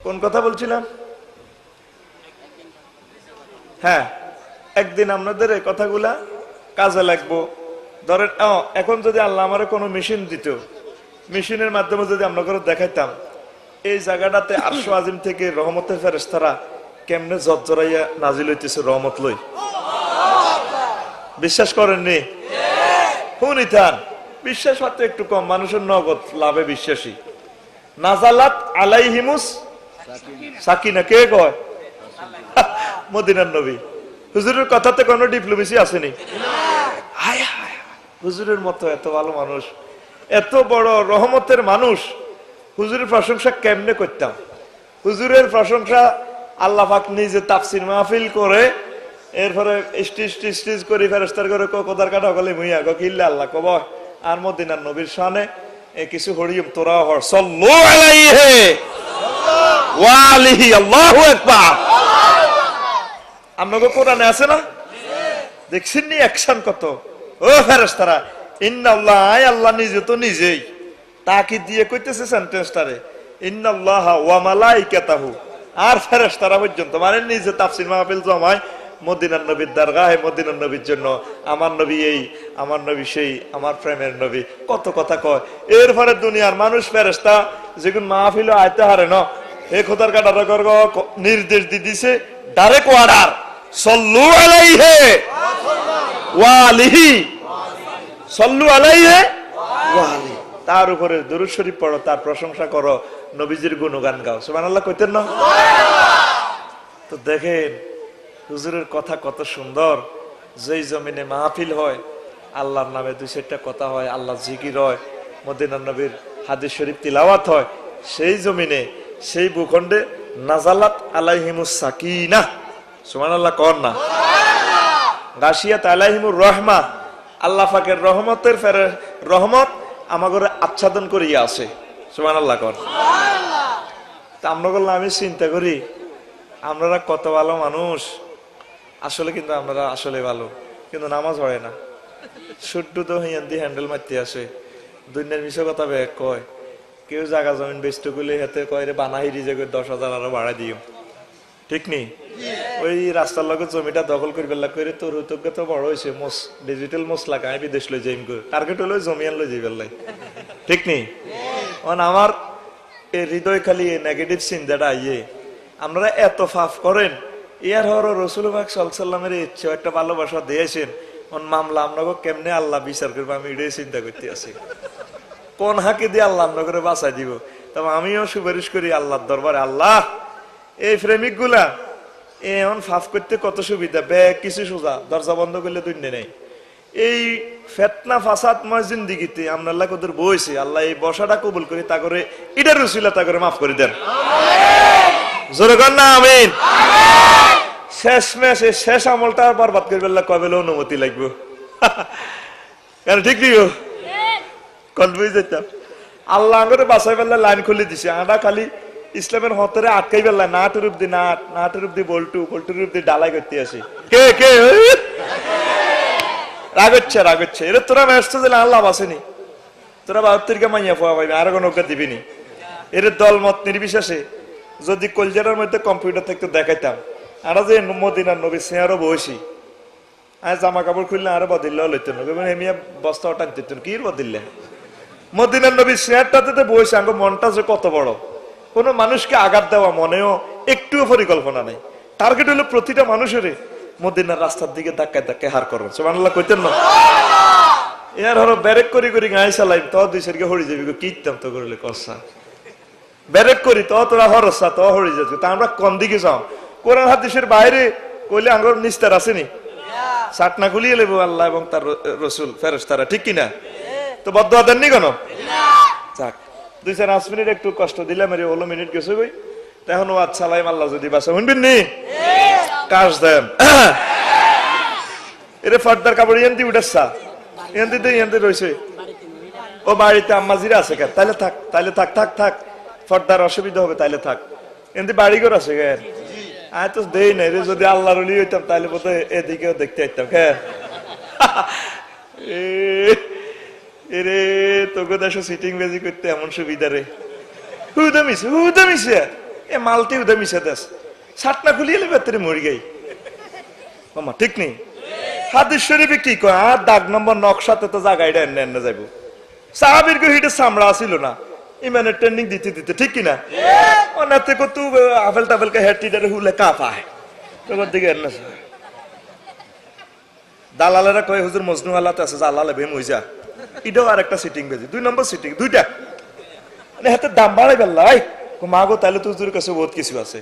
কোন কথা বলছিলাম? হ্যাঁ, একদিন আপনাদের এই কথাগুলা কাজে লাগবো। ধরেন এখন যদি আল্লাহ আমার কোনো মেশিন দিত, মেশিনের মাধ্যমে যদি আপনাকে দেখাইতাম এই জায়গাটাতে আরশ আজিম থেকে রহমতের ফেরেশতারা কেমনে জর্জরাইয়া নাজিল হইতেছে রহমত লই, বিশ্বাস করেননি? শুনিতান, বিশ্বাস হয়তো একটু কম, মানুষের নগদ লাভে বিশ্বাসী। নাজালাত আলাইহিমুস সাকিনা, কে কয়? মদিনার নবী। হুজুরের কথাতে কোনো ডিপ্লোমেসি আসেনি। হুজুরের মতো এত ভালো মানুষ, এত বড় রহমতের মানুষ, হুজুরের প্রশংসা কেমনে করতাম? হুজুরের প্রশংসা আল্লাহ পাক নিজে তাফসীর মাহফিল করে, এরপরে স্টিজ করে ফেরেশতার করে কোদার কাটা গলে মুইয়া গো কিল্লা আল্লাহ কব আর মদিনার নবীর শানে কিছু হরিম তোরা হর সাল্লু আলাইহি ওয়া আলিহি আল্লাহু আকবার। আপনাদের কোরআনে আছে না? দেখছেন নি অ্যাকশন কত? ও ফেরেশতারা, ইন্নাল্লাহ, আল্লাহ নিজে তো নিজেই তাকি দিয়ে কইতেছে সেন্টেন্সটারে, ইন্নাল্লাহা ওয়া মালাইকাতাহু, আর ফেরেশতারা পর্যন্ত মানে নিজে তাফসীর মাহফিল জমায় মদিনার নবীর দরগাহে, মদিনার নবীর জন্য, আমার নবী এই, আমার নবী সেই, আমার প্রেমের নবী, কত কথা কয়। এরপরে দুনিয়ার মানুষ ফেরেশতা যেগুন মাহফিল আইতে হারে না, এই খোদার কাটার নির্দেশ দিয়ে দিছে, ডাইরেক্ট অর্ডার, সাল্লু আলাইহি ওয়া আলিহি, সাল্লু আলাইহি ওয়া আলিহি, তার উপরে দুরূদ শরীফ পড়ো, তার প্রশংসা করো, নবীজির গুণগান গাও। সুবহানাল্লাহ কইতেন না? তো দেখেন হুজুরের কথা কত সুন্দর। যেই জমিনে মাহফিল হয়, আল্লাহর নামে দুই চারটা কথা হয়, আল্লাহ জিকির হয়, মদিনার নবীর হাদিস শরীফ তিলাওয়াত হয়, সেই জমিনে, সেই ভূখণ্ডে নাজালাত আলাইহিমুস সাকিনা, সুবহানাল্লাহ কর না, গাশিয়াত আলাইহিমুর রাহমা, আল্লাহ পাকের রহমতের রহমত আমাদের আচ্ছাদন করিয়া আছে, সুবহানাল্লাহ কর। তা আমরা বললাম, আমি চিন্তা করি আপনারা কত ভালো মানুষ, আসলে কিন্তু আপনারা আসলে ভালো, কিন্তু নামাজ হয় না, শুদ্ধ তো হিয়ান্দি হ্যান্ডেল মারতে আসে, দুনিয়ার মিশা কথা ব্যাগ কয়, কেউ জায়গা জমিন বেস্ট করলে হাতে কয় রে বানাহিরি যে 10,000 আরো বাড়াই দিও, ঠিক নেই? ওই রাস্তার লগে জমিটা দখল করি বেলা করে তোর হইতজ্ঞ তো বড় হয়েছে, ডিজিটাল মশলা আমি বিদেশ লই যাইম, টার্গেট হলো জমিয়ান লই যাই বেলায়, ঠিক নেই? আমার এই হৃদয় খালি নেগেটিভ চিন্তাটা আইয়ে, আপনারা এত ফাফ করেন, ইয়ার হর রসুল পাক সাল্লাল্লাহু আলাইহি ওয়াসাল্লামের ইচ্ছা একটা ভালোবাসা দিয়েছেন, মামলা আপনাকে কেমনে আল্লাহ বিচার করবো, আমি এটাই চিন্তা করতে আছি, কোন হাকি দিয়ে আল্লাহ আপনাকে বাঁচাই দিব। তবে আমিও সুপারিশ করি আল্লাহর দরবারে, আল্লাহ এই প্রেমিক গুলা এখন ফাফ করতে কত সুবিধা, ব্যাগ কিছু সোজা, দরজা বন্ধ করলে দুনিয়া নেই, এই ফেতনা ফাসাদ ময় জিন্দিগিতে আমরা আল্লাহ কদর বইছে, আল্লাহ এই বসাটা কবুল করি, তা করে এটার রসিলা তা করে মাফ করে দেন, জোরে কর না আমিন। শেষ মেশে শেষ আমলটা বরবাদ করবে কবে অনুমতি লাগবে, কেন ঠিক নিও কনফিউজ যেতাম। আল্লাহ করে বাসাই বেলা লাইন খুলে দিছে, আটা খালি ইসলামের হতরে আটকাই বেলা, নাটের উপদি নাট, নাটের উপদি বল্টু, বল্টুর উপদি ডালাই করতে আসি, কে কে রাগচ্ছে রাগচ্ছে, এর তোরা ব্যস্ত দিলে আল্লাহ বাসেনি, তোরা 72কে মাইয়া ফোয়া পাইবি, আরো কোনো ওকে দিবিনি। এর দল মত নির্বিশেষে যদি কলজারের মধ্যে কম্পিউটার থাকতে দেখাইতাম, আর যে মদিনার নবী সিয়ারও বসি, আর জামা কাপড় খুললে আরো বদিল্লাও লইতেন, হেমিয়া বস্তা টানতেন, কি বদিল্লে মদিনার নবী সিয়ারটাতে বসে, আঙ্গ মনটা যে কত বড়, কোনো মানুষকে আঘাত দেওয়া মনেও একটুও পরিকল্পনা নেই, টার্গেট হলো প্রতিটা মানুষের মদিনার রাস্তার দিকে ধাক্কায় ধাক্কায় হার করবেন, সুবহানাল্লাহ কইতেন না? এর হলো ব্যারেক করি করি গায়ে চালাই, তো দুই সারিকে হরি যাবি, কিতাম তো করলে কসা ব্যারেক করি, তো তোরা হরসা তো হরি যাবে, তা আমরা কোন দিকে যাও? কোরআন হাদিসের বাইরে কইলে আঙ্গুর নিস্তার আসেনি, সাটনা গুলিয়ে লেবো আল্লাহ এবং তার রসুল ফেরেশতারা, ঠিক কিনা? তো বদদুয়া দেননি কেন? যাক 2-4 মিনিট একটু কষ্ট দিলাম, এর 16 মিনিট গেছে কই, এখন ওয়াজ চালাইম, আল্লাহ যদি বাসা শুনবেন নি কাজ দেন। এরে ফর্দার কাপড় ইয়ান্তি উঠেছা, ইয়ান্তি রয়েছে, ও বাড়িতে আম্মাজিরা আছে কেন? তাইলে থাক, তাইলে থাক থাক থাক, ফর্দার অসুবিধা হবে, তাইলে থাক, এমনি বাড়ি ঘর আছে কেন? আয় তো দেই নাই রে, যদি আল্লাহর ওলি হইতাম তাইলে বোধহয় এদিকেও দেখতে আইতাম, হ্যাঁ এরে তোকে দেশে সিটিং বেজি করতে এমন সুবিধা রে, হুদা মিছে এ মালতি উদে মিশে দেশ ছাটনা খুলিয়ে এলে ভেতরে মরি গাই মামা ঠিক নেই হাদিস শরীফে কি কয় আর দাগ নম্বর নকশাতে তো জায়গাটা এনে এনে যাইব সাহাবীর হিটে চামড়া ছিল না ইমানের ট্রেনিং দিতে দিতে ঠিক কিনা অনাতে কত আফেল টাফেলকে হেটিডারে হুলে কাঁপায় তোর দিকে এনে দালালেরা কয় হুজুর মজনু আল্লাহতে আছে জালালে বেম হই যা এটাও আর একটা সিটিং বেজি 2 নম্বর সিটিং দুইটা মানে হাতে দাম বাড়াই বেল্লাই মাগো তাহলে তো হুজুরের কাছে বহুত কিছু আছে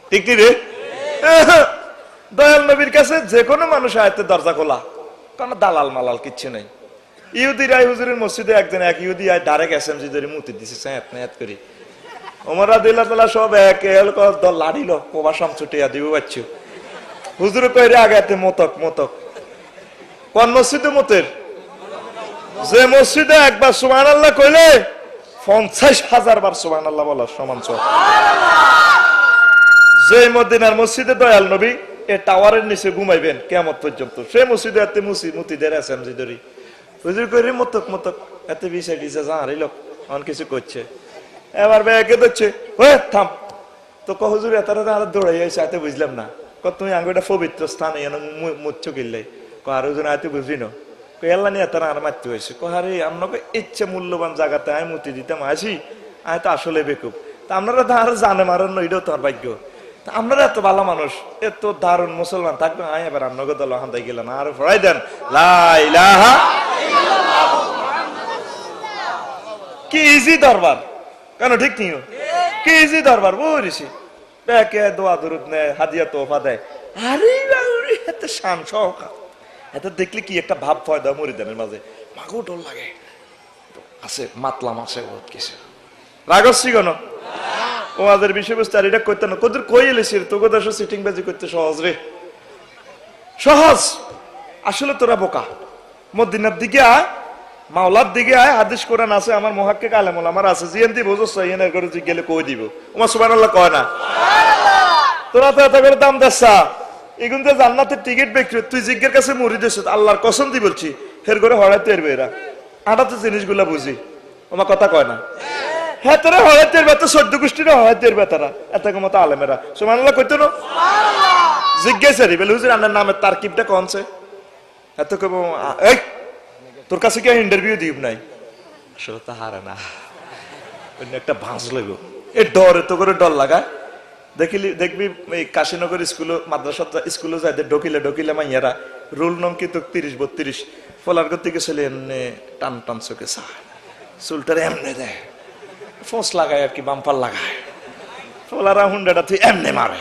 ঠিক কি রে দয়াল নবীর কাছে যে কোনো মানুষ আয়তের দরজা খোলা কোন দালাল মালাল কিচ্ছু নেই ইহুদি রায় হুজুরের মসজিদে একদিন এক ইহুদি আয় ডাইরেক্ট এসএমজি ধরে মুতি দিছে স্যাত নাত করে ওমর রাদিয়াল্লাহু তাআলা সব এক এল দল লাড়িল কোবা সমছুটিয়া দিব বাচ্চু হুজুর কইরে আগাতে মতক মতক কোন মসজিদে মতের যে মসজিদে একবার সুবহানাল্লাহ কইলে 50,000 বার সুবহানাল্লাহ বলা সমান যে মদিনার মসজিদে দয়াল নবী এ টাওয়ারের নিচে ঘুমাইবেন কিয়ামত পর্যন্ত সেই মসজিদে এতে মুতিদের এসএমজি ধরি হুজুর কইরে মতক মতক এতে বিষয় দিছে জানারি লোক অন কিছু করছে এবার ব্যাগে ধরছে ওই থাম তো ক হুজুর এতারা দৌড়াই আইছে এতে বুঝলাম না ক তুমি আঙ্গুটা পবিত্র স্থান এনে মুচ্ছ কিনলে ক আর হুজুর আইতে বুঝলি না কই আল্লাহ নিয়ে এতারা আর মারতে হয়েছে ক আরে আপনাকে ইচ্ছে মূল্যবান জায়গাতে আমি মুতি দিতাম আসি আমি তো আসলে বেকুব তা আপনারা তো আর জানে মারেন না এটাও তোমার ভাগ্য আপনারা এত ভালো মানুষ এত দারুণ মুসলমান থাকবে আমি এবার আপনাকে দল হান্দাই গেলাম আর ফরাই দেন লা ইলাহা কি ইজি দরবার কেন ঠিক নিও কি ইজি দরবার বুঝিছি ব্যাকে দোয়া দরুদ নেয় হাদিয়া তোফা দেয় আরে বাউরি এত শান সহকার এত দেখলে কি একটা ভাব ফয়দা মুরিদানের মাঝে মাগো ডর লাগে আছে মাতলাম আছে বহুত কিছু রাগসি কেন ওদের বিষয়বস্তু আর এটা করতে না কদর কই এলেছি তোকে দেশ সিটিং বাজি করতে সহজ রে সহজ আসলে তোরা বোকা মদিনার দিকে আয় মাওলার দিকে আয় হাদিস কোরআন আছে আমার মুহাক্কিক আলেমুল আমার আছে জিএনতি বুঝছ এনের করে জিজ্ঞেলে কই দিব ওমা সুবহানাল্লাহ কয় না তোরা তো এত করে দাম দেছা এগুন যে জান্নাতের টিকিট বিক্রি তুই জিজ্ঞের কাছে মুড়ি দিছ আল্লাহর কসম দি বলছি ফের করে হড়াইতে এরবে এরা আটা তো জিনিসগুলা বুঝি ওমা কথা কয় না হ্যাঁ তোরা হড়াইতে এরবে তো 14 গোষ্ঠীর হড়াইতে এরবে তারা এত মতো আলেমেরা সুবহানাল্লাহ কইতো না জিজ্ঞেসে রি বলে হুজুর আপনার নামের তারকিবটা কোনছে এত কব এই তোর কাছে কি ইন্টারভিউ দিব নাই আসলে তা হারে না অন্য একটা ভাঁজ লাগো এ ডর এত করে ডর লাগায় দেখবি এই কাশীনগর স্কুল মাদ্রাসা স্কুলে যায় ঢকিলে মাইয়ারা রোল নং কিন্তু 30-32 ফলার থেকে ছেলে এমনি টান টান চোখে চুলটারে এমনে দেয় ফোঁস লাগায় আর কি বাম্পার লাগায় ফলারা হুন্ডাটা তুই এমনে মারে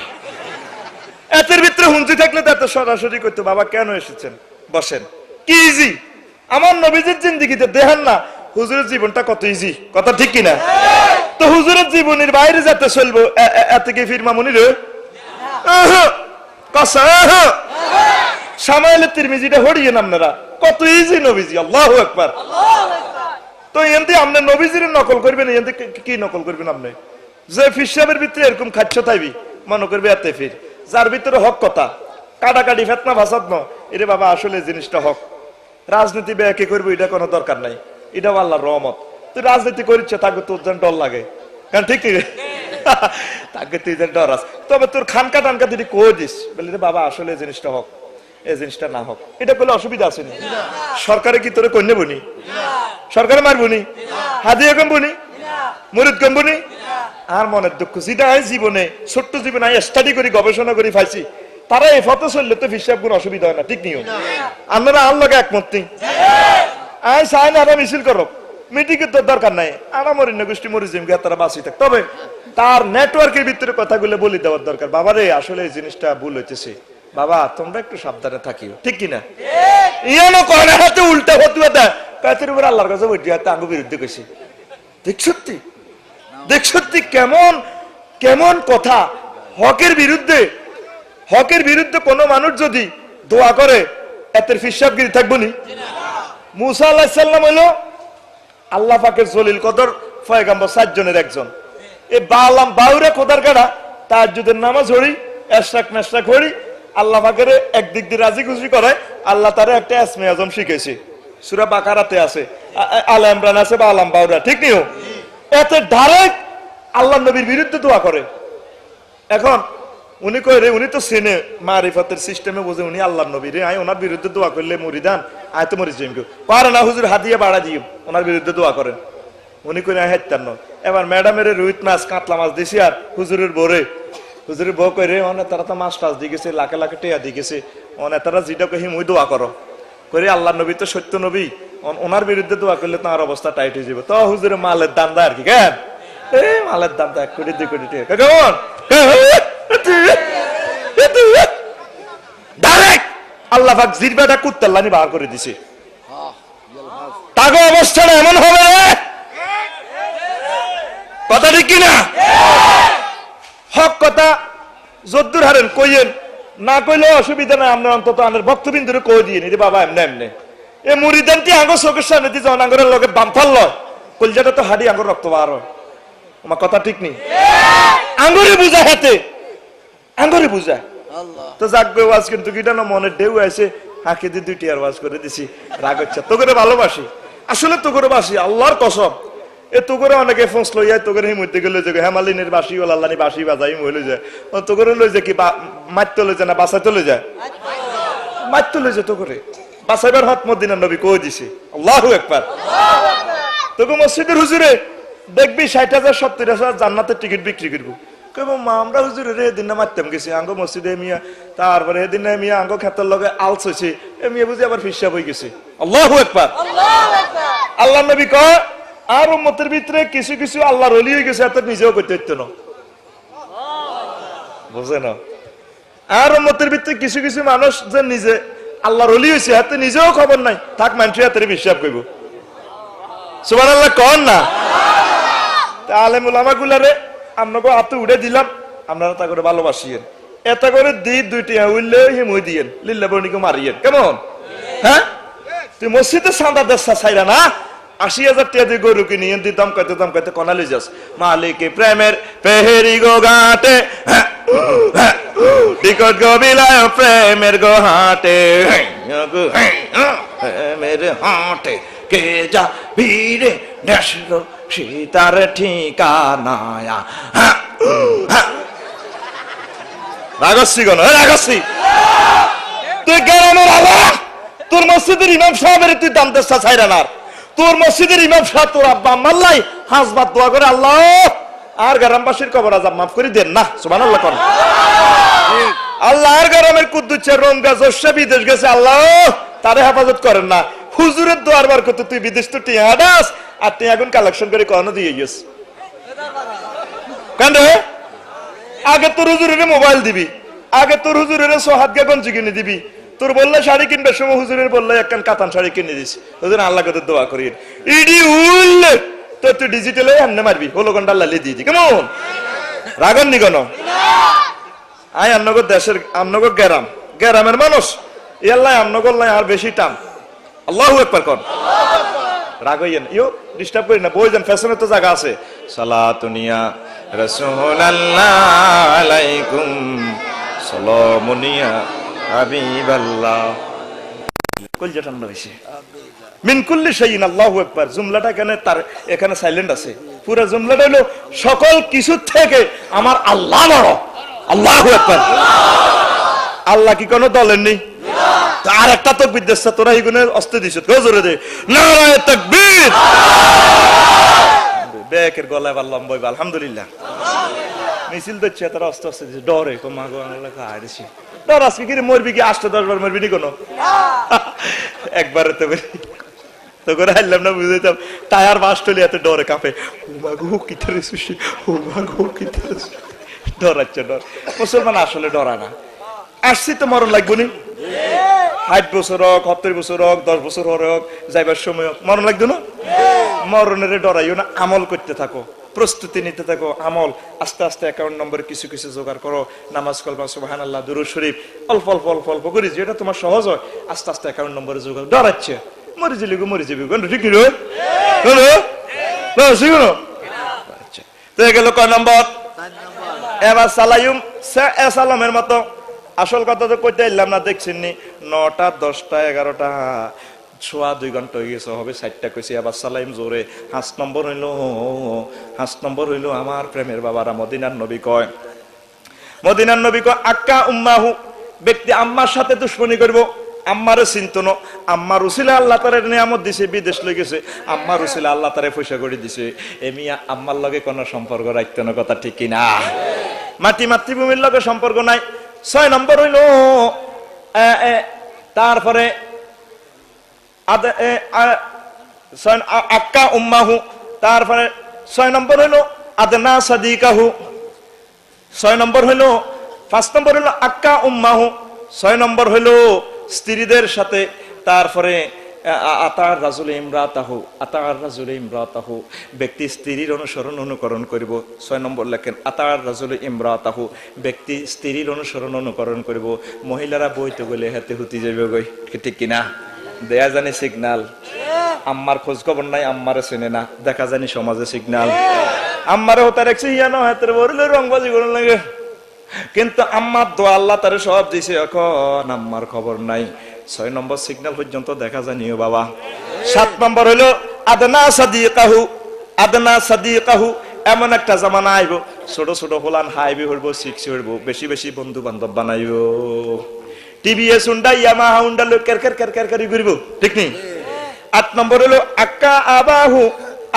এতের ভিতরে হুঞ্জি থাকলে তো এত সরাসরি করতো বাবা কেন এসেছেন বসেন কি ইজি আমার নবীজির জিন্দেগিতে দেখেন না হুজুরের জীবনটা কত ইজি কথা ঠিক কিনা তো হুজুরের জীবনের বাইরে যেতে চলবো এত কি ফিরমা মনির সামাইলে তিরমিজিটা হরিয়ে আপনারা কত ইজি নবীজি আল্লাহু আকবার তো এমনি আপনি নবীজির নকল করবেন এমনি কি নকল করবেন আপনি যে ফিসাবের ভিতরে এরকম খাচ্ছ তাইবি মনে করবে এতে ফির যার ভিতরে হক কথা কাটাকাটি ফেতনা ভাসাদ ন এরে বাবা আসলে জিনিসটা হক রাজনীতি ব্যাকে করবো এটা কোনো দরকার নাই এটাও আল্লাহর রহমত তুই রাজনীতি করিচ্ছে তাকে তোর যেন ডর লাগে কারণ ঠিক তাকে তুই যেন ডর আস তবে তোর খানকা টানকা তুই কই দিস বলি রে বাবা আসলে এই জিনিসটা হোক এই জিনিসটা না হোক এটা করলে অসুবিধা আছে নি সরকারে কি তোরে কন্যা বনি সরকারে মারবনি হাদিয়া কমবনি মুরিদ কমবনি আর মনের দুঃখ যেটা জীবনে ছোট্ট জীবনে স্টাডি করি গবেষণা করি পাইছি তারা এই ফটো চললে তো হিসাব কোনো অসুবিধা হয় না ঠিক নিও আপনারা আল্লাহকে একমত নেই আই চাই না মিছিল করো মিটিং এর তোর দরকার নাই আরামরিন গোষ্ঠী মরিজিম গে তারা বাঁচি থাক তবে তার নেটওয়ার্কের ভিতরে কথাগুলো বলে দেওয়ার দরকার বাবা রে আসলে এই জিনিসটা ভুল হইতেছে বাবা তোমরা একটু সাবধানে থাকিও ঠিক কিনা ইয়ানো করে হাতে উল্টা ফতুয়া দেয় কাতের উপর আল্লাহর কাছে বইটি হাতে আঙ্গু বিরুদ্ধে কইছে দেখ সত্যি কেমন কেমন কথা হকের বিরুদ্ধে কোন মানুষ যদি দোয়া করে এতের ফিসাবগিরি থাকবো নি মুসা আলাইহিস সালাম হইলো আল্লাহ পাকের জলিল কদর পয়গম্বর 7 জনের একজন এই বালাম বাউরে খোদার গাড়া তাহাজ্জুদের নামাজ পড়ি ইশরাক মেশরাক পড়ি আল্লাহ পাকের একদিক দিয়ে রাজি খুশি করে আল্লাহ তারে একটা ইসমে আজম শিখাইছে সূরা বাকারাতে আছে আলে ইমরান আছে বালাম বাউরা ঠিক নিও এতে ডাইরেক্ট আল্লাহ নবীর বিরুদ্ধে দোয়া করে। এখন উনি কই রে, উনি তো চেনে মারিফতের সিস্টেমে বুঝে, উনি আল্লাহ নবী রে, আয় ওনার বিরুদ্ধে দোয়া করলে মরিদান, আয় তো মরি যাইম, পারে না হুজুর হাদিয়া বাড়া দিও, ওনার বিরুদ্ধে দোয়া করেন। উনি কই আয় হাইতান্ন। এবার ম্যাডামের রুইত মাছ কাতলা মাছ দিছি আর হুজুরের বরে, হুজুরের বউ কই রে, অনেক তারা তো মাছ টাছ দিয়ে গেছে, লাখে লাখে টেয়া দিয়ে গেছে, অনেক তারা যেটা কহি মুই দোয়া করো করে, আল্লাহ নবী তো সত্য নবী, ওনার বিরুদ্ধে দোয়া করলে তোমার অবস্থা টাইট হয়ে যাবে। তো হুজুরের মালের দাম দেয় আর কি, কেন মালের দাম 1 কোটি 2 কোটি টাকা, কেমন ডাইরেক্ট আল্লাহ পাক জিরবাটা কুত্তাল্লানি বার করে দিছে। তাগো অবস্থাটা এমন হবে, কথা ঠিক কিনা? হক কথা যদ্দুর হারেন কইয়েন, না কইলে অসুবিধা নাই, আমরা অন্তত আনের ভক্তবিন্দুরে কই দিয়ে নি বাবা এমনি এমনি। এ মুরিদানটি আঙ্গ চোখের সামনে দিয়ে যখন আঙ্গরের লগে বাম ফালল, কলজাটা তো হাড়ি আঙ্গর রক্ত বার হয়। আমার কথা ঠিক নেই? আঙ্গরে বুঝা হাতে, আঙ্গরে বুঝা। তো যাকবে ওয়াজ কিন্তু কিটা না মনের ঢেউ আছে, হাঁকে দিয়ে 2টি আর ওয়াজ করে দিছি, রাগ হচ্ছে। তো করে ভালোবাসি, আসলে তো করে বাসি, আল্লাহর কসম। এ তো করে অনেকে ফোঁস লইয়া তো করে মধ্যে গেলে যে হেমালিনের বাসি ও আল্লাহনি বাসি বাজাই মহিলে যায়, তো করে লই যায় কি মারতে লই যায় না বাঁচাইতে লই যায়, মারতে লই যায়। তো করে বাঁচাইবার হক মদিনার নবী কই দিছে, আল্লাহু আকবার। তোকে মসজিদের হুজুরে দেখবি 60,000 70,000 জান্নাতের টিকিট বিক্রি করবো। কইবো মা আমরা হুজুরে রে দিন না মারতাম গেছি আঙ্গ মসজিদে মিয়া, তারপরে এদিন মিয়া আঙ্গ ক্ষেতের লগে আলস হয়েছে, এ মিয়া বুঝি আবার ফিসাব হয়ে গেছে। আল্লাহু আকবার। আল্লাহ নবী কয় আর উম্মতের ভিতরে কিছু কিছু আল্লাহর ওলি হয়ে গেছে, এত নিজেও করতে হইতো না, বুঝে না? আর উম্মতের ভিতরে কিছু কিছু মানুষ যে নিজে আল্লাহর ওলি হয়েছে, হাতে নিজেও খবর নাই, থাক মানুষের হাতে বিশ্বাস করব। সুবহানাল্লাহ কোন না? আলেম উলামা গুলারে আপনাকে হাতে উড়ে দিলাম, আপনারা তা করে ভালোবাসিয়েন, এটা করে দি 2টি উইলে হিমই দিয়েন, লিল্লা বর্ণিকে মারিয়েন, কেমন? হ্যাঁ, তুই মসজিদে চাঁদা দেশা চাইরা না, 80,000 টাকা দিয়ে গরু কিনে দিতাম কইতে কনালি যাস মালিকে প্রেমের পেহেরি গো ঘাটে, টিকট গো বিলায় প্রেমের গো হাটে, প্রেমের হাটে কে যা ভিড়ে দেশলো সীতার ঠিকানায়া। রাগসি গণ, রাগসি তুই গ্রামের আলাম, তোর মসজিদের ইমাম সাহেবের তুই দাম দেশা চাইরা না, তোর মসজিদের ইমাম সাহেব তোর আব্বা আম্মার লাই হাসবাত দোয়া করে আল্লাহ আর গ্রামবাসীর কবর আজাব মাফ করে দেন না। সুবহানাল্লাহ কোন? আল্লাহ আর গ্রামের কুদ্দুচের রঙ্গা জোসা বিদেশ গেছে, আল্লাহ তারে হেফাজত করেন না। হুজুরের দোয়ার বার করতে তুই বিদেশ তো টিয়া দাস আর তুই এখন কালেকশন করে কখনো দিয়ে গেছ কেন রে? আগে তোর হুজুরের মোবাইল দিবি, আগে তোর হুজুরের সোহাত গে গঞ্জি কিনে দিবি, তোর বললে শাড়ি কিনবে সময় হুজুরের বললে একখান কাতান শাড়ি কিনে দিস, হুজুর আল্লাহ কত দোয়া করি ইডি উল্লে তো তুই ডিজিটালে এমনি মারবি, হলো ঘন্টা আল্লাহ দিয়ে দি, কেমন? রাগন নি কেন? আয় আমনগর দেশের আমনগর গ্রামের মানুষ ইয়াল্লাহ আমনগর লাই আর বেশি টান। আল্লাহু আকবার কোন? রাগ হইয়েন, ইও ডিস্টার্ব করি না, বইজন ফ্যাশনের তো জায়গা আছে। সালাতুনিয়া রাসূলুল্লাহ আলাইকুম সালামুনিয়া হাবিবাল্লাহ। কলজা ঠান্ডা হইছে। মিন কুল্লি শাইইন আল্লাহু আকবার, জুমলাটা এখানে তার এখানে সাইলেন্ট আছে, পুরো জুমলাটা হলো সকল কিছু থেকে আমার আল্লাহ বড়। আল্লাহু আকবার। আল্লাহ কি কোনো দলের নেই? আর একটা তাকবীর দিছ তোরা এই গুণে অস্তে দিছ, জোরে দে নারায়ে তাকবীর। বেকের গলায় বললাম বই আলহামদুলিল্লাহ। মিছিল দিচ্ছে তারা অস্তে অস্তে দিছে, ডরে কো মাগো আল্লাহ কাই দিছি, ডর আজকে কি মরবি কি 8-10 বার মরবি নি কোনো একবারে তো তো করে আইলাম না, বুঝাইতাম টায়ার বাস্টলি এত ডরে কাঁপে, ও মাগো কি তারে সুশি, ও মাগো কি তারে ডরাচ্ছে। ডর মুসলমান আসলে ডরা না, আসছি তো মরণ লাগবো নি, 60 বছর হোক 70 বছর হোক 10 বছর হোক যাইবার সময় হোক মরণ লাগতো না। মরণের ডরাইও না, আমল করতে থাকো, প্রস্তুতি নিতে থাকো, আমল আস্তে আস্তে অ্যাকাউন্ট নম্বরে কিছু কিছু জোগাড় করো, নামাজ কলমা সুবহানাল্লাহ দুরূদ শরীফ অল্প অল্প অল্প অল্প করি, যেটা তোমার সহজ হয় আস্তে আস্তে অ্যাকাউন্ট নম্বরে জোগাড়। ডরাচ্ছে মরে যাবি ঠিক নি? তো গেল কয় নম্বর? এবার সালাইম সালামের মতো আসল কথা তো কইতে এলাম না, দেখছেন নি 9টা 10টা 11টা সোয়া 2 ঘন্টা হয়ে গেছে, হবে 4টা কইছি, আবার সালাইম জোরে। 5 নম্বর হইল আমার প্রেমের বাবারা, মদিনার নবী কয় আক্কা উম্মাহু, ব্যক্তি আম্মার সাথে দুশ্মনী করব, আম্মারে চিন্ত না, আম্মার উসিলা আল্লাহ তারে নিয়ামত দিছে, বিদেশ লই গেছে, আম্মার উসিলা আল্লাহ তারে পয়সা করে দিছে, এমিয়া আম্মার লগে কোনো সম্পর্ক রাখতে না, কথা ঠিক কিনা? মাতৃভূমির লগে সম্পর্ক নাই। 6 নম্বর হইল তারপরে আক্কা উম্মাহু, তারপরে 6 নম্বর হইল আদনা সাদিকাহু, 6 নম্বর হইল, 5 নম্বর হইল আক্কা উম্মাহু, 6 নম্বর হইল স্ত্রীদের সাথে, তারপরে আতার রাজুলে ইমরাতাহু, ব্যক্তি স্ত্রীর অনুকরণ করিব। 6 নম্বর লেখেন আতার রাজুলে ইমরাতাহু, ব্যক্তি স্ত্রীর অনুকরণ করিব। মহিলারা বইতে গেলে হাতে হুতি যাবে গই, ঠিক কিনা? দেয়া জানি সিগনাল, আম্মার খোঁজ খবর নাই, আম্মারে চেনে না, দেখা জানি সমাজে সিগনাল। আম্মারে হতে রাখছে ইয়ানো হাতের বরলে রংবাজি করুন লাগে, কিন্তু আম্মার দোয়া আল্লাহ তারে সব দিছে, এখন আম্মার খবর নাই। 6 নম্বর সিগন্যাল পর্যন্ত দেখা যায়নিও বাবা। 7 নম্বর হইলো আদনা সাদিকাহু, এমন একটা জামানা আইব, ছোট ছোট হোলান হাইবে হইব, শিখছে হইব, বেশি বেশি বন্ধু বান্ধব বানাইব, টিভিএস হুন্ডা ইয়ামাহা হুন্ডা লোক কেরকের ঘুরব, ঠিক নি? 8 নম্বর হইলো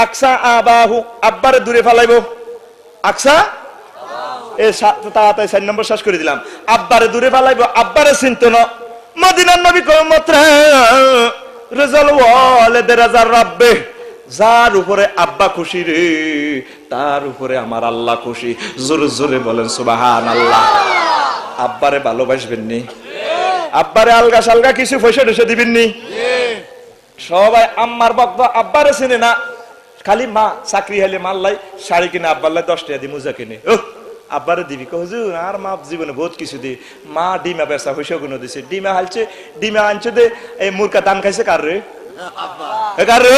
আকসা আবাহু, আব্বারে দূরে ফালাইব। আকসা এই তাড়াতাড়ি 4 নম্বর শেষ করে দিলাম। আব্বারে দূরে ফালাইব, আব্বারে চিন্ত না। মদিনার নবী কয় মাত্র রেজাল ওয়ালিদের রাজার রাব্বে, যার উপরে আব্বা খুশি রে, তার উপরে আমার আল্লাহ খুশি। জোরে জোরে বলেন সুবহানাল্লাহ। আব্বারে ভালোবাসবেন নি? আব্বারে আলগা সালগা কিছু পয়সা টয়সা দিবেন নি? সবাই আম্মার ভক্ত, আব্বারে চিনে না, খালি মা চাকরি হলে মাল্লাই শাড়ি কিনে, আব্বাল্লাই 10 টাকা দি মোজা কিনে, আব্বারে দিবি হুজুর আর মা জীবনে বহুত কিছু দি, মা ডিমা বেচা পয়সা গুলো দিছে, ডিমা হালছে, ডিমা আনছে দে, এই মুরকা দান খাইছে কার রে?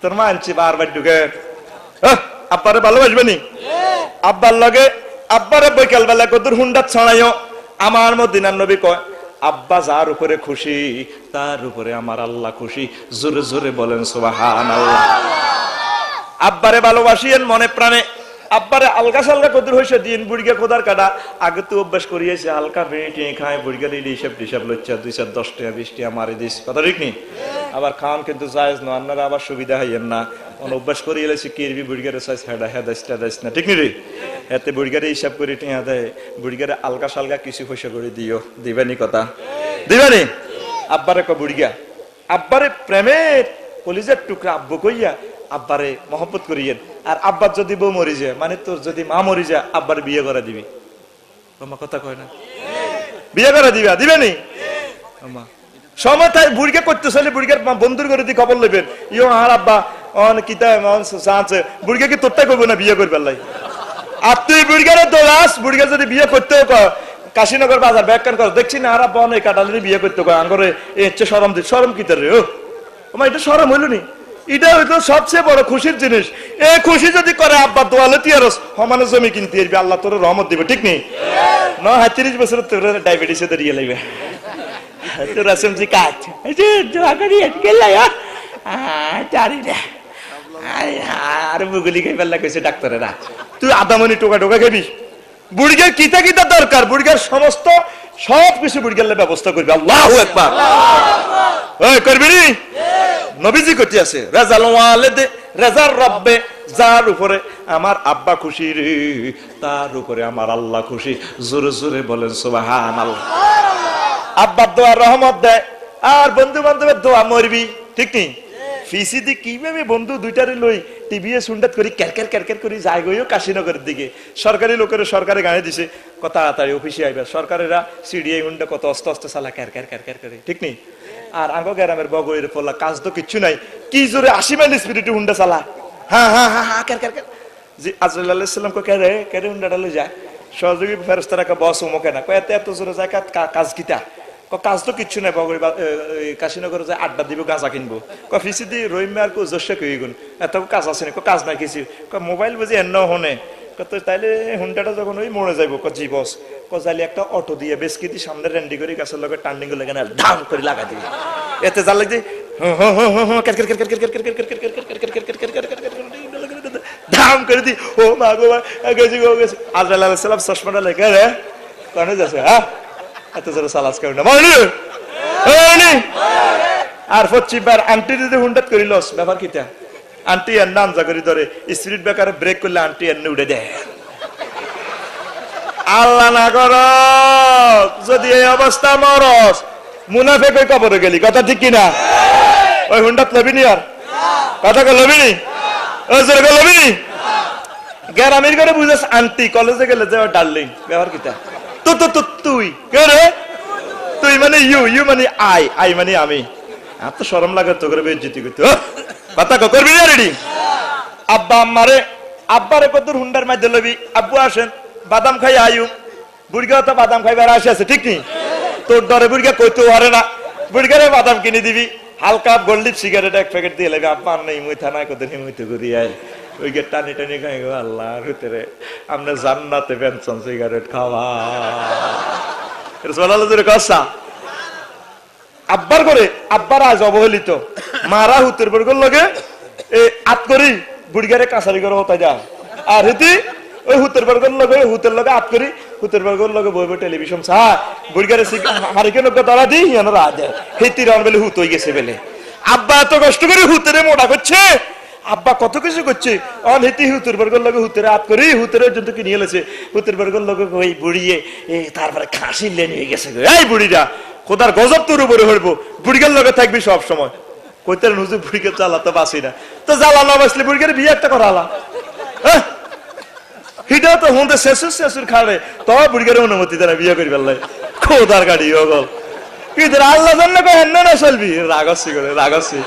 তোর মা আনছে বারবার ঢুকে। আব্বারে ভালোবাসবে নি? আব্বার লগে আব্বারে বৈকাল বেলা কদুর হুন্ডাত ছড়াইও। আমার মদিনার নবী কয় আব্বা যার উপরে খুশি, তার উপরে আমার আল্লাহ খুশি। জোরে জোরে বলেন সুবহানাল্লাহ। আব্বারে ভালোবাসিয়েন মনে প্রাণে, আব্বারে আলগা সালগা কদুর হইছে দিন, বুড়িগা খোদার কাটা আগে তো অভ্যাস করিয়েছে, হালকা বেটে খায়, বুড়িগা দিলে হিসাব লইছা 2 4 10 টাকা 20 টাকা মারি দিস, কথা ঠিক নি? আবার খাওয়ান কিন্তু জায়েজ না, আপনারা আবার সুবিধা হাইয়েন না, অভ্যাস করিয়ে এলেছে কিরবি বুড়িগারে সাইজ হেডা দাইস না, ঠিক নি রে? এতে বুড়িগারে হিসাব করে টিয়া দেয়, বুড়িগারে আলগা সালগা কিছু পয়সা করে দিও, দিবেনি? কথা দিবেনি? আব্বারে ক বুড়িগা, আব্বারে প্রেমের কলিজার টুকরা আব্বু কইয়া আব্বারে মহব্বত করিয়েন। আর আব্বার যদি বউ মরি যায়, মানে তোর যদি মা মরি যায়, আব্বারে বিয়ে করে দিবি। তোমার কথা কয় না? বিয়ে করে দিবা, দিবেনি? সময় তাই বুড়িকে করতে চলে, বুড়িকে বন্ধুর করে দিয়ে খবর নেবেন, ইয়ো আর আব্বা অন কিতা আছে, বুড়িকে কি তোরটাই করবো না বিয়ে করবে লাই? আর তুই বুড়িগারে দোলাস, বুড়িকে যদি বিয়ে করতেও কাশীনগর বাজার ব্যাখ্যান কর, দেখছি না আর আব্বা অনেক কাটালি বিয়ে করতে কয়, আঙ্গরে হচ্ছে সরম দি, সরম কিতার রে? ও এটা সরম হইল নি? এটা হইতো সবচেয়ে বড় খুশির জিনিস। এই খুশি যদি করে আব্বা দোয়ালে তিয়ারস সমানে জমি কিনতে আসবি, আল্লাহ তোর রহমত দিবে, ঠিক নেই? 30 বছর তোর ডায়াবেটিসে দাঁড়িয়ে লাগবে, তোর আসমজি কাজ আর মুগুলি খাই ফেললা কইছে ডাক্তারেরা, তুই আদামনি টোকা খাবি? বুড়িগার কিতা কিতা দরকার, বুড়িগার সমস্ত সবকিছু বুড়িগার ব্যবস্থা করবি। আল্লাহু আকবার। ওই করবি নি? নবীজি কইতে আছে রাজাল ওয়ালিদে রাজার রব্বে, যার উপরে আমার আব্বা খুশি রে, তার উপরে আমার আল্লাহ খুশি। জোরে জোরে বলেন সুবহানাল্লাহ। আব্বার দোয়া রহমত দেয়, আর বন্ধু বান্ধবের দোয়া মরবি, ঠিক নেই? ফিসিদি কিভাবে বন্ধু দুইটারে লই টিভিএস হুন্ডাত করি ক্যারকের করি যায় গইও কাশীনগরের দিকে, সরকারি লোকের সরকারে গাড়ি দিছে, কত তাড়াতাড়ি অফিসে আইবা, সরকারেরা সিডিআই হুন্ডা কত অস্তে চালা ক্যারকের করে, ঠিক নেই? আর আঙ্গ গ্রামের বগরের পোলা কাজ তো কিচ্ছু নাই, কি জোরে 80 মাইল স্পিডে হুন্ডা চালা, হ্যাঁ ক্যারকের। জি আজরাইল আলাইহিস সালাম কো কেরে হুন্ডাটা লই যায়, সহযোগী ফেরেশতারা কা বস ওমকে না, কয় এত জোরে যায় কাজ কিতা? কাজ তো কিচ্ছু নাই, বগরি কাশীনগরে যায় আড্ডা দিব, গাঁজা কিনবো। ফিসি দি রহিম আর জোশে কই গুন এত কাজ আছে না, কাজ নাই কিছু, মোবাইল বুঝি এন্ন হনে, তাইলে হুন্ডাটা যখন ওই মরে যাইব, জি বস যাইলে একটা অটো দিয়ে বেসকিতি সামনে রেন্ডি করে গাছের লগে টার্নিং লেগে না ধাম করে লাগা দিবি, এতে জাল লাগছে ধাম করে দি ও মা গো গেছি গো গেছি আজরাইল আলাইহিস সালাম চশমাটা লেখা রে কানে যাচ্ছে হ্যাঁ এত জোরে সালাস করে না মানি আর 25 বার আন্টি যদি হুন্ডাত করিলস ব্যাপার কিটা আন্টি এর নাম যা করি ধরে স্পিড ব্রেকারে ব্রেক করলে আন্টি এর উড়ে দেয় আল্লাহ না কর যদি এই অবস্থা মরস মুনাফিক ওই কবরে গেলি কথা ঠিক কিনা ওই হুন্ডাত লবিনি আর কথা কে লবিনি ওই জোরে কে লবিনি গ্রামের করে বুঝাস আন্টি কলেজে গেলে যে ডার্লিং ব্যাপার কিটা তুই কে রে তুই মানে ইউ মানে আই মানে আমি আর তো শরম লাগে তো করে বেজ্জতি করতে কথা করবি না রেডি আব্বা আব্বারে কত হুন্ডার মাঝে লবি আব্বু আসেন বাদাম খাই আয়ু বুড়িগা তো বাদাম খাইবার আসে আছে ঠিক নি তোর ডরে বুড়িগা কইতে পারে না বুড়িগারে বাদাম কিনে দিবি হালকা গোল্ডিপ সিগারেট এক প্যাকেট দিয়ে লাগবে আব্বা নেই মুই থানায় কত নেই মুইতে করি আয় ওই গে টানি টানি খাই গো আল্লাহর ভিতরে আমরা জান্নাতে পেনশন সিগারেট খাওয়া রাসূলুল্লাহ জোরে কসা আব্বার করে আব্বার আজ অবহেলিত মারা হুতের বর্গর লগে আত করি বুড়িগারে কাছারি করে হতা যা আর হেতি ওই হুতের বর্গর লগে হুতের লগে আত করি হুতের বর্গর লগে বইবে টেলিভিশন চা বুড়িগারে হারিকে লোক ধরা দি হিয়ানো রাজ হেতি রান বেলে হুত হয়ে গেছে বেলে আব্বা এত কষ্ট করে হুতেরে মোটা করছে আব্বা কত কিছু করছে অন হেতি হুতের বর্গর লগে হুতেরে আত করি হুতেরে জন্য কি নিয়ে এলেছে হুতের বর্গর লগে ওই বুড়িয়ে তারপরে খাসি লেন হয়ে গেছে এই বুড়িটা খোদার গজব তোর উপরে হইব বুড়িগার লগে থাকবি সব সময় কইতে হুজুর বুড়িকে জ্বালাতে বাসি না তো জ্বালা না বাসলে বুড়িগার বিয়ে একটা করালা হ্যাঁ হিটা তো হুঁতে শেষুর খাবে তো বুড়িগার অনুমতি দেয় বিয়ে করি ফেললে খোদার গাড়ি ওগল কিন্তু আল্লাহ জানলে হেন না চলবি রাগসি করে রাগসি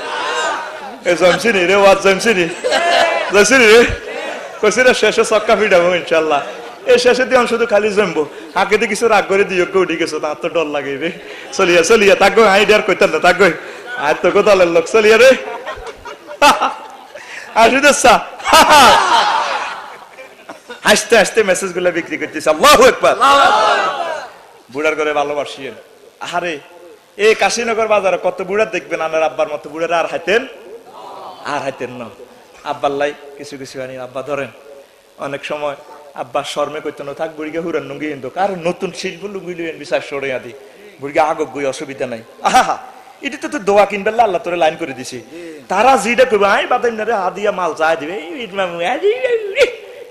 এ জমছিনি রে ওয়াজ জমছিনি রে কইছি রে শেষে চক্কা ফিটাবো ইনশাল্লাহ এই শেষে দিয়ে শুধু খালি জমবো আগে দিয়ে কিছু রাগ করে দিয়ে উঠে গেছো তার তো ডর লাগে রে চলিয়া তাকে আইডিয়ার কইতেন না তাকে আর তো কোথালের লোক চলিয়া রে আসিদা হাসতে হাসতে মেসেজ গুলা বিক্রি করতেছে আল্লাহু আকবার বুড়ার করে ভালোবাসিয়েন আরে এই কাশীনগর বাজারে কত বুড়া দেখবেন আমার আব্বার মতো বুড়ারা আর হাইতেন না আব্বার লাই কিছু আনি আব্বা ধরেন অনেক সময় আব্বা শর্মে কইতো না থাক বুড়িকে হুরান লুঙ্গি কিন্তু আর নতুন শিল্প লুঙ্গি লুয়েন বিশ্বাস সরে আদি বুড়িকে আগক গই অসুবিধা নাই আহা এটা তো দোয়া কিনবে আল্লাহ তোরে লাইন করে দিছি তারা যেটা করবে আই বাদাম না রে হাদিয়া মাল চাই দিবে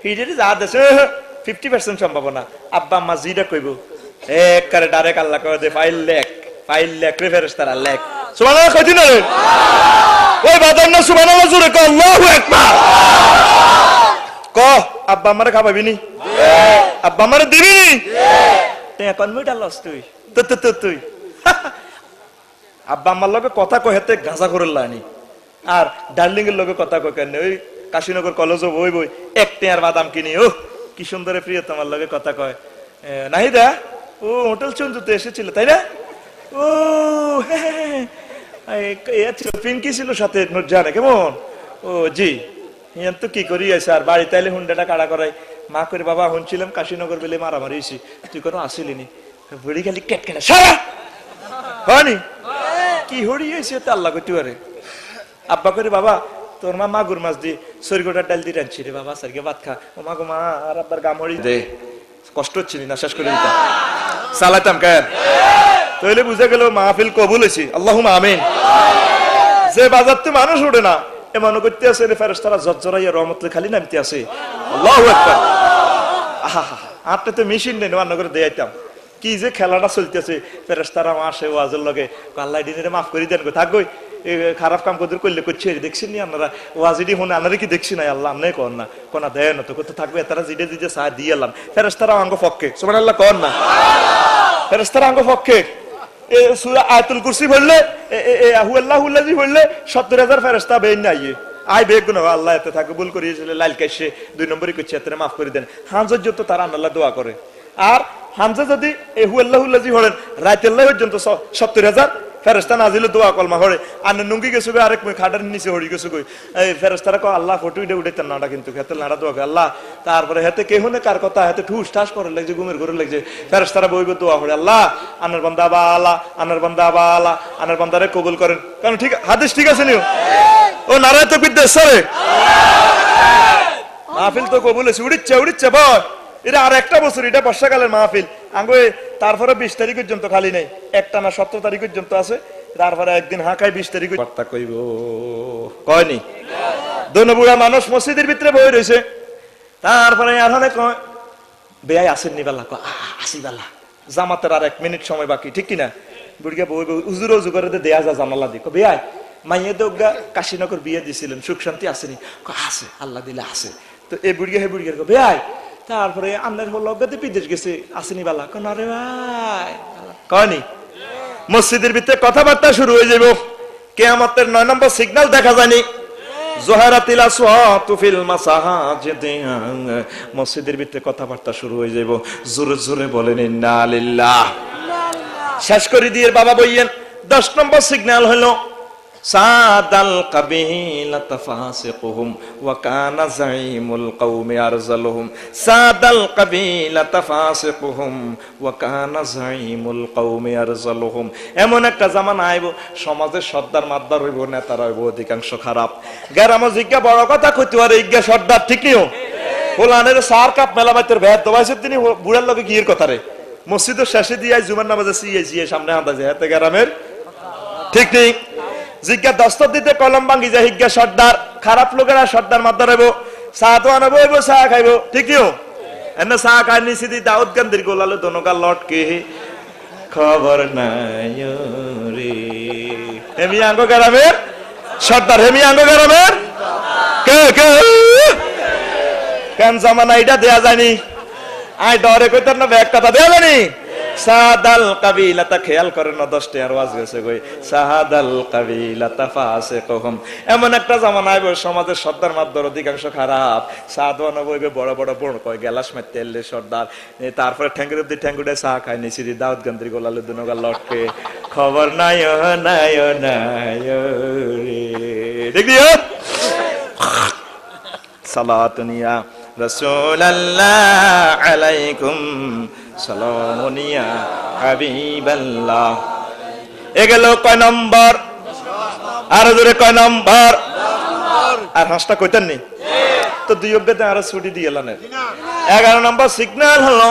এইটা যা দেশে 50% সম্ভাবনা আব্বা আম্মা যেটা কইব একবারে ডাইরেক্ট আল্লাহ কই দে ফাইল লেখ রে ফেরেশতারা লেখ সুবহানাল্লাহ কইতি না রে ওই বাদাম না সুবহানাল্লাহ জোরে কও আল্লাহু আকবার ক আব্বা আমারে খাওয়াবি নি আব্বা আমারে দিবি নি তুই এখন মিটা লস তুই আব্বা আমার লগে কথা কই হেতে গাঁজা করে লানি আর ডার্লিং এর লগে কথা কই কেন ওই কাশীনগর কলেজ বই একটে আর বাদাম কিনি ও কি সুন্দরে প্রিয় তোমার লগে কথা কয় নাহিদা ও হোটেল চঞ্জুতে এসেছিল তাই না ও পিঙ্কি ছিল সাথে নুরজাহানে কেমন ও জি তো কি করি আছে আর বাড়ি তাইলে হুন্ডাটা কাড়া করাই মা করে বাবা শুনছিলাম কাশীনগর বেলে মারামারি হয়েছি তুই কোনো আসিলিনি বুড়ি খালি কেট কেনা সারা হয়নি কি হড়ি হয়েছে তা আল্লাহ করতে পারে আব্বা করে বাবা তোর মা মাগুর মাছ দিয়ে সরিগোটার ডাল দিয়ে রাখছি রে বাবা সারকে ভাত খা ও মা গো মা আর আব্বার গাম হড়ি দে কষ্ট হচ্ছে না শেষ করে দিতাম চালাইতাম কেন তাহলে বুঝে গেল মাহফিল কবুল হয়েছি আল্লাহুম্মা আমিন যে বাজার তো মানুষ ওঠে না এমন করতে আছে ফেরেশতারা জজ্জরাইয়া রহমতে খালি নামতে আছে আল্লাহু আকবার আহা আপনি তো মেশিন নেই রান্না করে দেয়াইতাম কি যে খেলাটা চলতেছে ফেরেশতারা আসে ওয়াজের লগে আল্লাহ দিনের মাফ করে দেন গো থাকই খারাপ কাম কদের করলে করছে দেখছেন নি আপনারা ওয়াজিডি হন আপনারা কি দেখছি না আল্লাহ আমনে কর না কোনা দেয় না তো কত থাকবে তারা জিডে জিডে সাহা দিয়ে এলাম ফেরেশতারা আঙ্গ পক্ষে সুবহানাল্লাহ কর না ফেরেশতারা আঙ্গ পক্ষে এ সূরা আয়াতুল কুরসি পড়লে হুয়াল্লাহুল্লাযী পড়লে 70000 ফেরেশতা বেন আইয়ে আই বেগুন আল্লাহ এতে থাকে ভুল করিয়েছিল লাল কাইছে 2 নম্বরই করছে এতে মাফ করে দেন হাজত যত তারা আল্লাহ দোয়া করে আর হামজা যদি হুয়াল্লাহুল্লাযী পড়েন রাতেল্লাহ পর্যন্ত 70000 ফেরেশতা নাজিল দোয়া কলমা হরে আন নুঙ্গি গেছে গো আরেক খাটার নিচে হরি গেছে গো এই ফেরেশতারা কয় আল্লাহ ফটো উঠে নাটা কিন্তু হেতে নাড়া দোয়া করে আল্লাহ তারপরে হেতে কে হুনে কার কথা হেতে ঠুস ঠাস করে লাগছে ঘুমের ঘরে লাগছে ফেরেশতারা বইবে দোয়া হরে আল্লাহ আনার বান্দা বালা আনার বান্দা বালা আনার বান্দারে কবুল করেন কারণ ঠিক হাদিস ঠিক আছে নিও ও নারায় তাকবীর দে সরে মাহফিল তো কবুল হইছে উড়িচ্ছে বল এটা আর একটা বছর এটা বর্ষাকালের মাহফিল আঙ্গে তারপরে 20 তারিখ পর্যন্ত খালি নাই একটা না 17 তারিখ পর্যন্ত আছে তারপরে একদিন হাঁকায় 20 তারিখ বার্তা কইব কয়নি দোনো বুড়া মানুষ মসজিদের ভিতরে বই রয়েছে তারপরে আর হনে কয় বেয়াই আসেননি বালা কয় আসি বালা জামাতের আর 1 মিনিট সময় বাকি ঠিক কিনা বুড়িয়া বই উজুর উজু করে দেয়া যা জানালা দি কয় বেয়াই মাইয়ে দোগা কাশীনগর বিয়ে দিছিলেন সুখ শান্তি আসেনি কয় আছে আল্লাহ দিলে আছে তো এই বুড়িয়া হে বুড়িয়ার কয় বেয়াই তারপরে আমনের হলো গতি বিদেশ গেছে আসেনি বালা কোন রে ভাই কয়নি মসজিদের ভিতরে কথাবার্তা শুরু হয়ে যাবে কিয়ামতের 9 নম্বর সিগন্যাল দেখা যায়নি জোহারাতিল আসওয়াতু ফিল মাসাজিদ মসজিদের ভিতরে কথাবার্তা শুরু হয়ে যাবে জোরে জোরে বলেন ইন্না লিল্লাহ শেষ করে দিয়ে বাবা বইয়েন 10 নম্বর সিগন্যাল হলো সাদাল কাবিলাতা ফাসিকুহুম ওয়া কানা যাইমুল কওমি আরজালুহুম সাদাল কাবিলাতা ফাসিকুহুম ওয়া কানা যাইমুল কওমি আরজালুহুম এমন একটা জামানা আইব সমাজের সর্দার মাদ্দার হইব নেতারা হইব অধিকাংশ খারাপ গ্রাম জিজ্ঞা বড় কথা কইতে পারে ইজ্ঞা সর্দার ঠিক নিও ফুলানের সার কাপ মেলা বাইতের ভেদ দবাইছে তিনি বুড়ার লগে গিয়ের কথা রে মসজিদের শেষে দিয়ে জুমার নামাজে সিয়ে সামনে হাঁটা যায় হাতে গ্রামের ঠিক ঠিক জিজ্ঞা দস্তর দিতে কলম ভাঙ্গি যায় হিজ্ঞা সর্দার খারাপ লোকেরা সর্দার মাদ্দার হইব চা তো আনবো হইব চা খাইব ঠিক নিও এনে চা খাই নিছি দি দাউদ গান্ধীর গোলালে দনকা লটকে খবর নাই রে হেমি আঙ্গ গ্রামের সর্দার হেমি আঙ্গ গ্রামের কে কে কেন জামানা এটা দেয়া যায়নি আই ডরে কইতার না ব্যাগ কথা দেয়া যায়নি সাদাল কাবিলাতা খেয়াল করেন না 10টা আর ওয়াজ গেছে কই সাদাল কাবিলাতা ফাসিকুহুম এমন একটা জামানা আইব সমাজের সর্দার মাদ্দার অধিকাংশ খারাপ সাদওয়ানা বইবে বড় বড় বড় কয় গ্লাস মারতে এলে সর্দার তারপরে ঠ্যাঙ্গুর দি ঠ্যাঙ্গুড়ে চা খায় নিছি দাউদ গান্ধীর গোলালে দুনোগা লটকে খবর নাই নাই নাই রে দেখিও সালাতুনিয়া রাসূলুল্লাহ আলাইকুম সালামুনিয়া হাবিবাল্লাহ এগেল কয় নম্বর আর জোরে কয় নম্বর আর হাসটা কইতেন নি তো দুই অব্যতে আর ছুটি দিয়ে এলেন 11 নম্বর সিগন্যাল হলো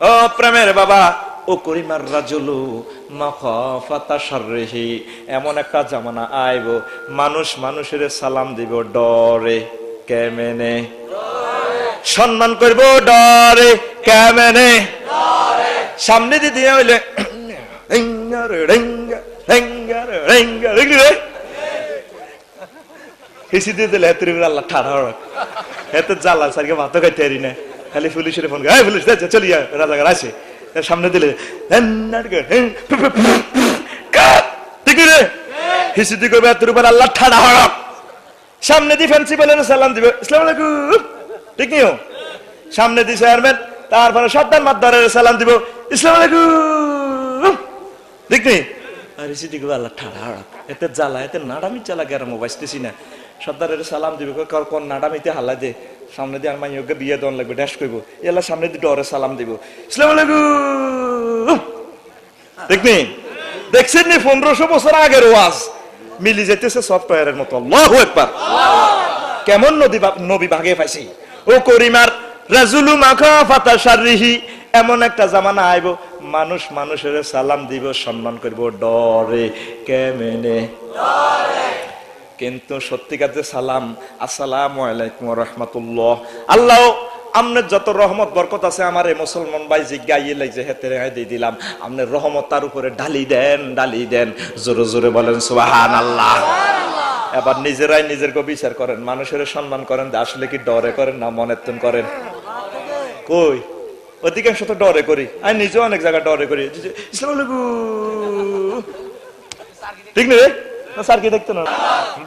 ও প্রেমের বাবা ও করিমার রাজুলু মাখাফাতা শাররিহি এমন একটা জামানা আইব মানুষ মানুষের সালাম দিব ডরে কেমনে সম্মান করব ডরে কেমনে সামনে দিদি হইলে হিসি দিয়ে দিলে হেতের আল্লাহ ঠাড়া হেতে জ্বালা সারকে ভাত খাইতে পারি না খালি পুলিশের ফোন করে পুলিশ চলিয়া রাজাগার আছে সামনে দিলে ঠিক রে হিসি দিয়ে করবে হেতের উপর আল্লাহ ঠাড়া হড়ক সামনে দি ফ্যান্সি বলে সালাম দিবে আসসালামু আলাইকুম ঠিক নিও সামনে দি চেয়ারম্যান তারপরে সর্দার মাদ্দারের সালাম দিব আসসালামু আলাইকুম ঠিক নি আর সিটি গো আল্লাহ ঠাড়া এতে জ্বালা এতে নাডামি চালা গেরামো বাঁচতেছি না সর্দারের সালাম দিব কোন নাডামিতে হাল্লা দে সামনে দিয়ে আর মাইয়োকে বিয়ে দন লাগবে ড্যাশ করব এলা সামনে দিয়ে ডরে সালাম দিব আসসালামু আলাইকুম ঠিক নি দেখছেন নি 1500 বছর আগের ওয়াজ মিলি যেতেছে সফটওয়্যারের মতো আল্লাহু আকবার কেমন নবী ভাগে পাইছি ও করিমার রাজুলু মাখাফাতা শাররিহি এমন একটা জামানা আইব মানুষ মানুষের সালাম দিব সম্মান করব ডরে কেমনে ডরে কিন্তু সত্যিকার যে সালাম আসসালামু আলাইকুম ওয়া রাহমাতুল্লাহ আল্লাহ আমনের যত রহমত বরকত আছে আমার এই মুসলমান ভাই জিজ্ঞাইয়ে লাগছে হেতে রেহাই দিয়ে দিলাম আমনের রহমত তার উপরে ঢালি দেন জোরে জোরে বলেন সুবহানাল্লাহ এবার নিজেরাই নিজের বিচার করেন মানুষের সম্মান করেন আসলে কি ডরে করেন না মনেতন করেন কই অধিকাংশ তো ডরে করি আমি নিজেও অনেক জায়গায় ডরে করি আসসালামু আলাইকুম ঠিক না স্যার কি দেখতে না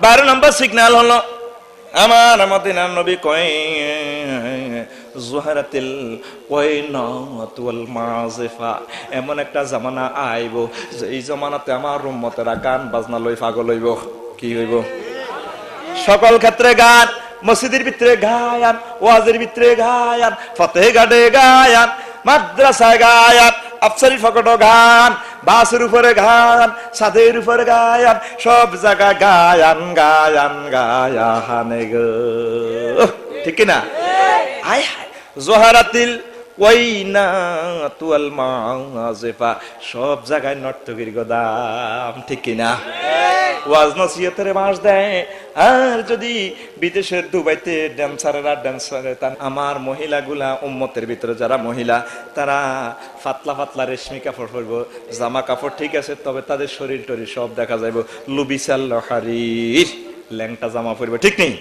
12 নম্বর সিগন্যাল হলো আমার মদিনার নবী কয় জুহারাতিল ওয়াইনাত ওয়াল মাযিফা, এমন একটা জামানা আইব যে এই জামানাতে আমার উম্মতেরা গান বাজনা লই পাগল হইব। কি হইব? সকল ক্ষেত্রে গান, মসজিদের ভিতরে গায়ান, ওয়াজের ভিতরে গায়ান, ফতেহগাড়ে গায়ান, মাদ্রাসায় গায়ান, আফসারি ফকটো গান, বাসের উপরে গান, ছাদের উপরে গায়ান, সব জায়গায় গায়ান গায়ান গায়ান গো। ঠিক না? হায় হায়, জোহারাতিল ওয়াইনাত ওয়াল মাযিফা, সব জায়গায় নর্তকীর গোদাম। ঠিক কিনা? ওয়াজ নসিহতের বাস দেয়। আর যদি বিদেশের দুবাইতে ড্যান্সারেরা আমার মহিলাগুলা উম্মতের ভিতরে যারা মহিলা, তারা পাতলা পাতলা রেশমি কাপড় পরবো, জামা কাপড় ঠিক আছে, তবে তাদের শরীর টরীর সব দেখা যাইব লুবিসাল হারির, ল্যাংটা জামা পরবে। ঠিক নেই?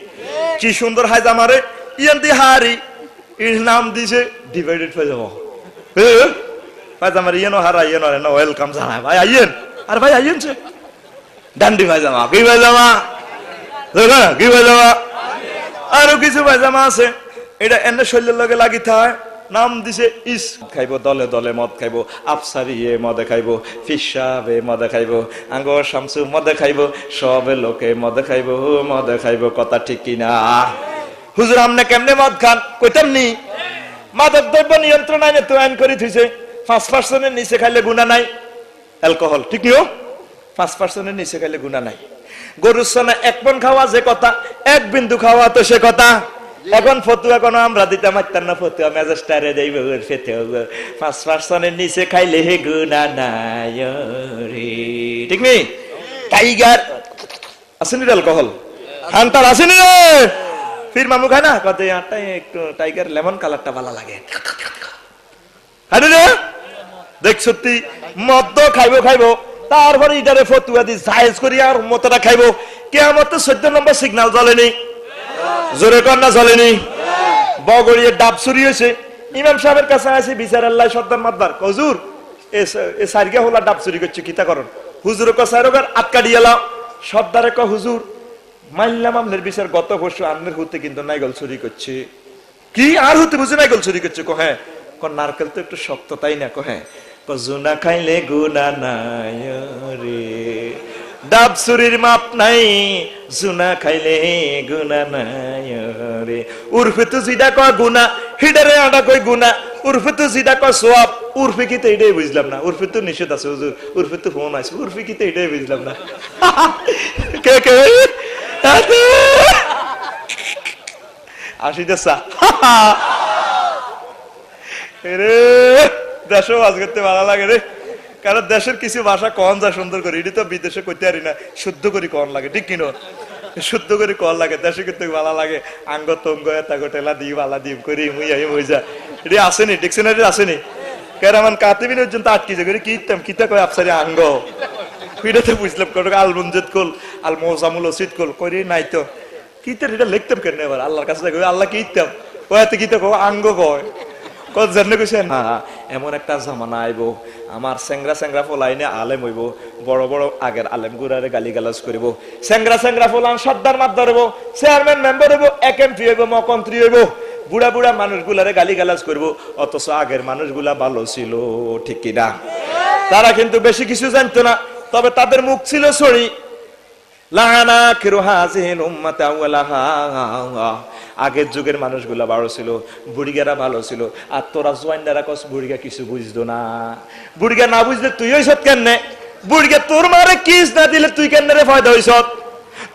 কি সুন্দর হাই জামারে ইয়ান্দি হারি, এর নাম দিছে ডিভাইডেড পায়জামা। পায়জামার ইয়েনো হারা ইয়েনো না ওয়েলকাম জানায়, ভাই আইয়েন, আর ভাই আইয়েন সে ডান্ডি পায়জামা। কি পায়জামা? কি পায়জামা? আরো কিছু পায়জামা আছে, এটা এনে শরীরের লগে লাগি থাকে, নাম দিছে ইস। খাইবো দলে দলে মদ খাইবো, আফসারি মদে খাইবো, ফিসাবে মদে খাইবো, আঙ্গ শামসু মদে খাইবো, সবে লোকে মদে খাইবো, মদে খাইবো। কথা ঠিক কিনা? হুজুর আমনে কেমনে মদ খান? কইতাম নি, মাদক দ্রব্য নিয়ন্ত্রণ আইনে তো আইন করে থইছে 5% নিচে খাইলে গুনাহ নাই। অ্যালকোহল ঠিক নিও, 5% নিচে খাইলে গুনাহ নাই। গরুর ছানা 1 পণ খাওয়া যে কথা, 1 বিন্দু খাওয়া তো সে কথা। এখন ফতুয়া কোনো আমরা দিতে পারতাম না, ফতুয়া ম্যাজিস্ট্রেটে দেইব ফেতে 5% নিচে খাইলে হে গুনাহ নাই রে। ঠিক নেই? টাইগার আসেনি অ্যালকোহল, হান্টার আসেনি রে, ফির মামু খায় না, কত একটু টাইগার লেমন কালারটা ভালো লাগে। দেখ সত্যি মদ খাইবো খাইবো, তারপরে ইটারে ফতুয়া দি জায়েজ করি আর মতটা খাইবো। কিয়ামতে 14 নম্বর সিগন্যাল জ্বলেনি, জোরে কর না জ্বলেনি। বগড়িয়ে ডাব চুরি হয়েছে, ইমাম সাহেবের কাছে আছে বিচার আল্লাহ সর্দার মাদবার, হুজুর এ সারগা হলা ডাব চুরি করছে, কিতা করন? হুজুর কসারগার আটকা দিয়ালাম। সর্দারে ক হুজুর মানলাম আপনার বিচার, গত বছর আন্নের হতে কিন্তু নাইগল চুরি করছে। কি আর হতে বুঝে নাইগল চুরি করছে? কো হ্যাঁ। ক নারকেল তো একটু শক্ত তাই না? কো হ্যাঁ। ক জুনা খাইলে গুনা নাই রে, ডাব চুরির মাপ নাই, জুনা খাইলে গুনা নাই রে। উর্ফে তো জিডা কয় গুনা, হিডারে আডা কই গুনা, উর্ফে তো জিডা কয় সোয়াব। উর্ফে কি তো এটাই বুঝলাম না। উর্ফে তো নিষেধ আছে হুজুর, উর্ফে তো ফোন আছে, উর্ফে কি তো এটাই বুঝলাম না। কে কে আসিতেছা রে, দেশও আজ করতে ভালো লাগে রে, কারণ দেশের কিছু ভাষা কন যা সুন্দর করে, এটি তো বিদেশে কইতে পারি না, শুদ্ধ করে কন লাগে। ঠিক কিনো? শুদ্ধ করে কন লাগে, দেশে করতে ভালো লাগে। আঙ্গ তঙ্গ তাগো টেলা দিই ভালা দিই করি মুই আই মইজা, এটি আসেনি, ডিকশনারি আসেনি। কেরামান কাতিবিন পর্যন্ত আটকি যায় কি ইতাম কিতা কয় আফসারি আঙ্গ, এটাতে বুঝলাম কত আলমুনজেদ কল আল মোজামুল ওসিদ কল করি নাই তো কিতা এটা লিখতাম কেন? এবার আল্লাহর কাছে আল্লাহ কি ইতাম কয়াতে কিতা কো আঙ্গ কয় কত জানলে কইছেন। এমন একটা জামানা আইব, আমার সেংরা সেংরা ফলাইনে আলেম হইব, বড় বড় আগের আলেম গুরারে গালি গালাজ করিব, সেংরা সেংরা ফলান সর্দার মাদ্দার হইব, চেয়ারম্যান মেম্বার হইব, এমপি হইব, মন্ত্রী হইব, বুড়া বুড়া মানুষগুলারে গালি গালাজ করব। অথচ আগের মানুষগুলা ভালো ছিল। ঠিক কিনা? তারা কিন্তু বেশি কিছু জানতো না, তবে তাদের মুখ ছিল ছড়ি। আগের যুগের মানুষগুলা ভালো ছিল, বুড়িগারা ভালো ছিল। আর তোরা জোয়ানদারা কস বুড়িগা কিছু বুঝতো না। বুড়িগা না বুঝলে তুই হইস কেন? বুড়িগা তোর মারে কিস না দিলে তুই কেন রে ফায়দা হইস?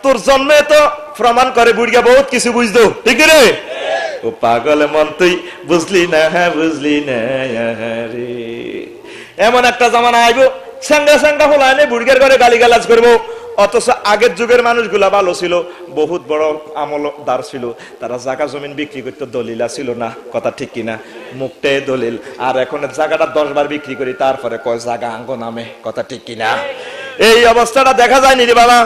তোর জন্মে তো প্রমাণ করে বুড়িগা বহুত কিছু বুঝতো। ঠিক রে? ও পাগল মন তুই বুঝলি না, হ্যাঁ বুঝলি না রে। এমন একটা জামানা আইব, সাঙ্গা সাঙ্গা হলাইনে বুড়িগার ঘরে গালি গালাজ করবো। অথচ আগের যুগের মানুষগুলা ভালো ছিল, বহুত বড় আমলদার ছিল, তারা জায়গা জমিন বিক্রি করতে দলিলা ছিল না। কথা ঠিক কিনা? মুখটে দলিল। আর এখন জায়গাটা 10 বার বিক্রি করি, তারপরে কয় জায়গা আঙ্গ নামে। কথা ঠিক কিনা? এই অবস্থাটা দেখা যায়নি রে বাবা।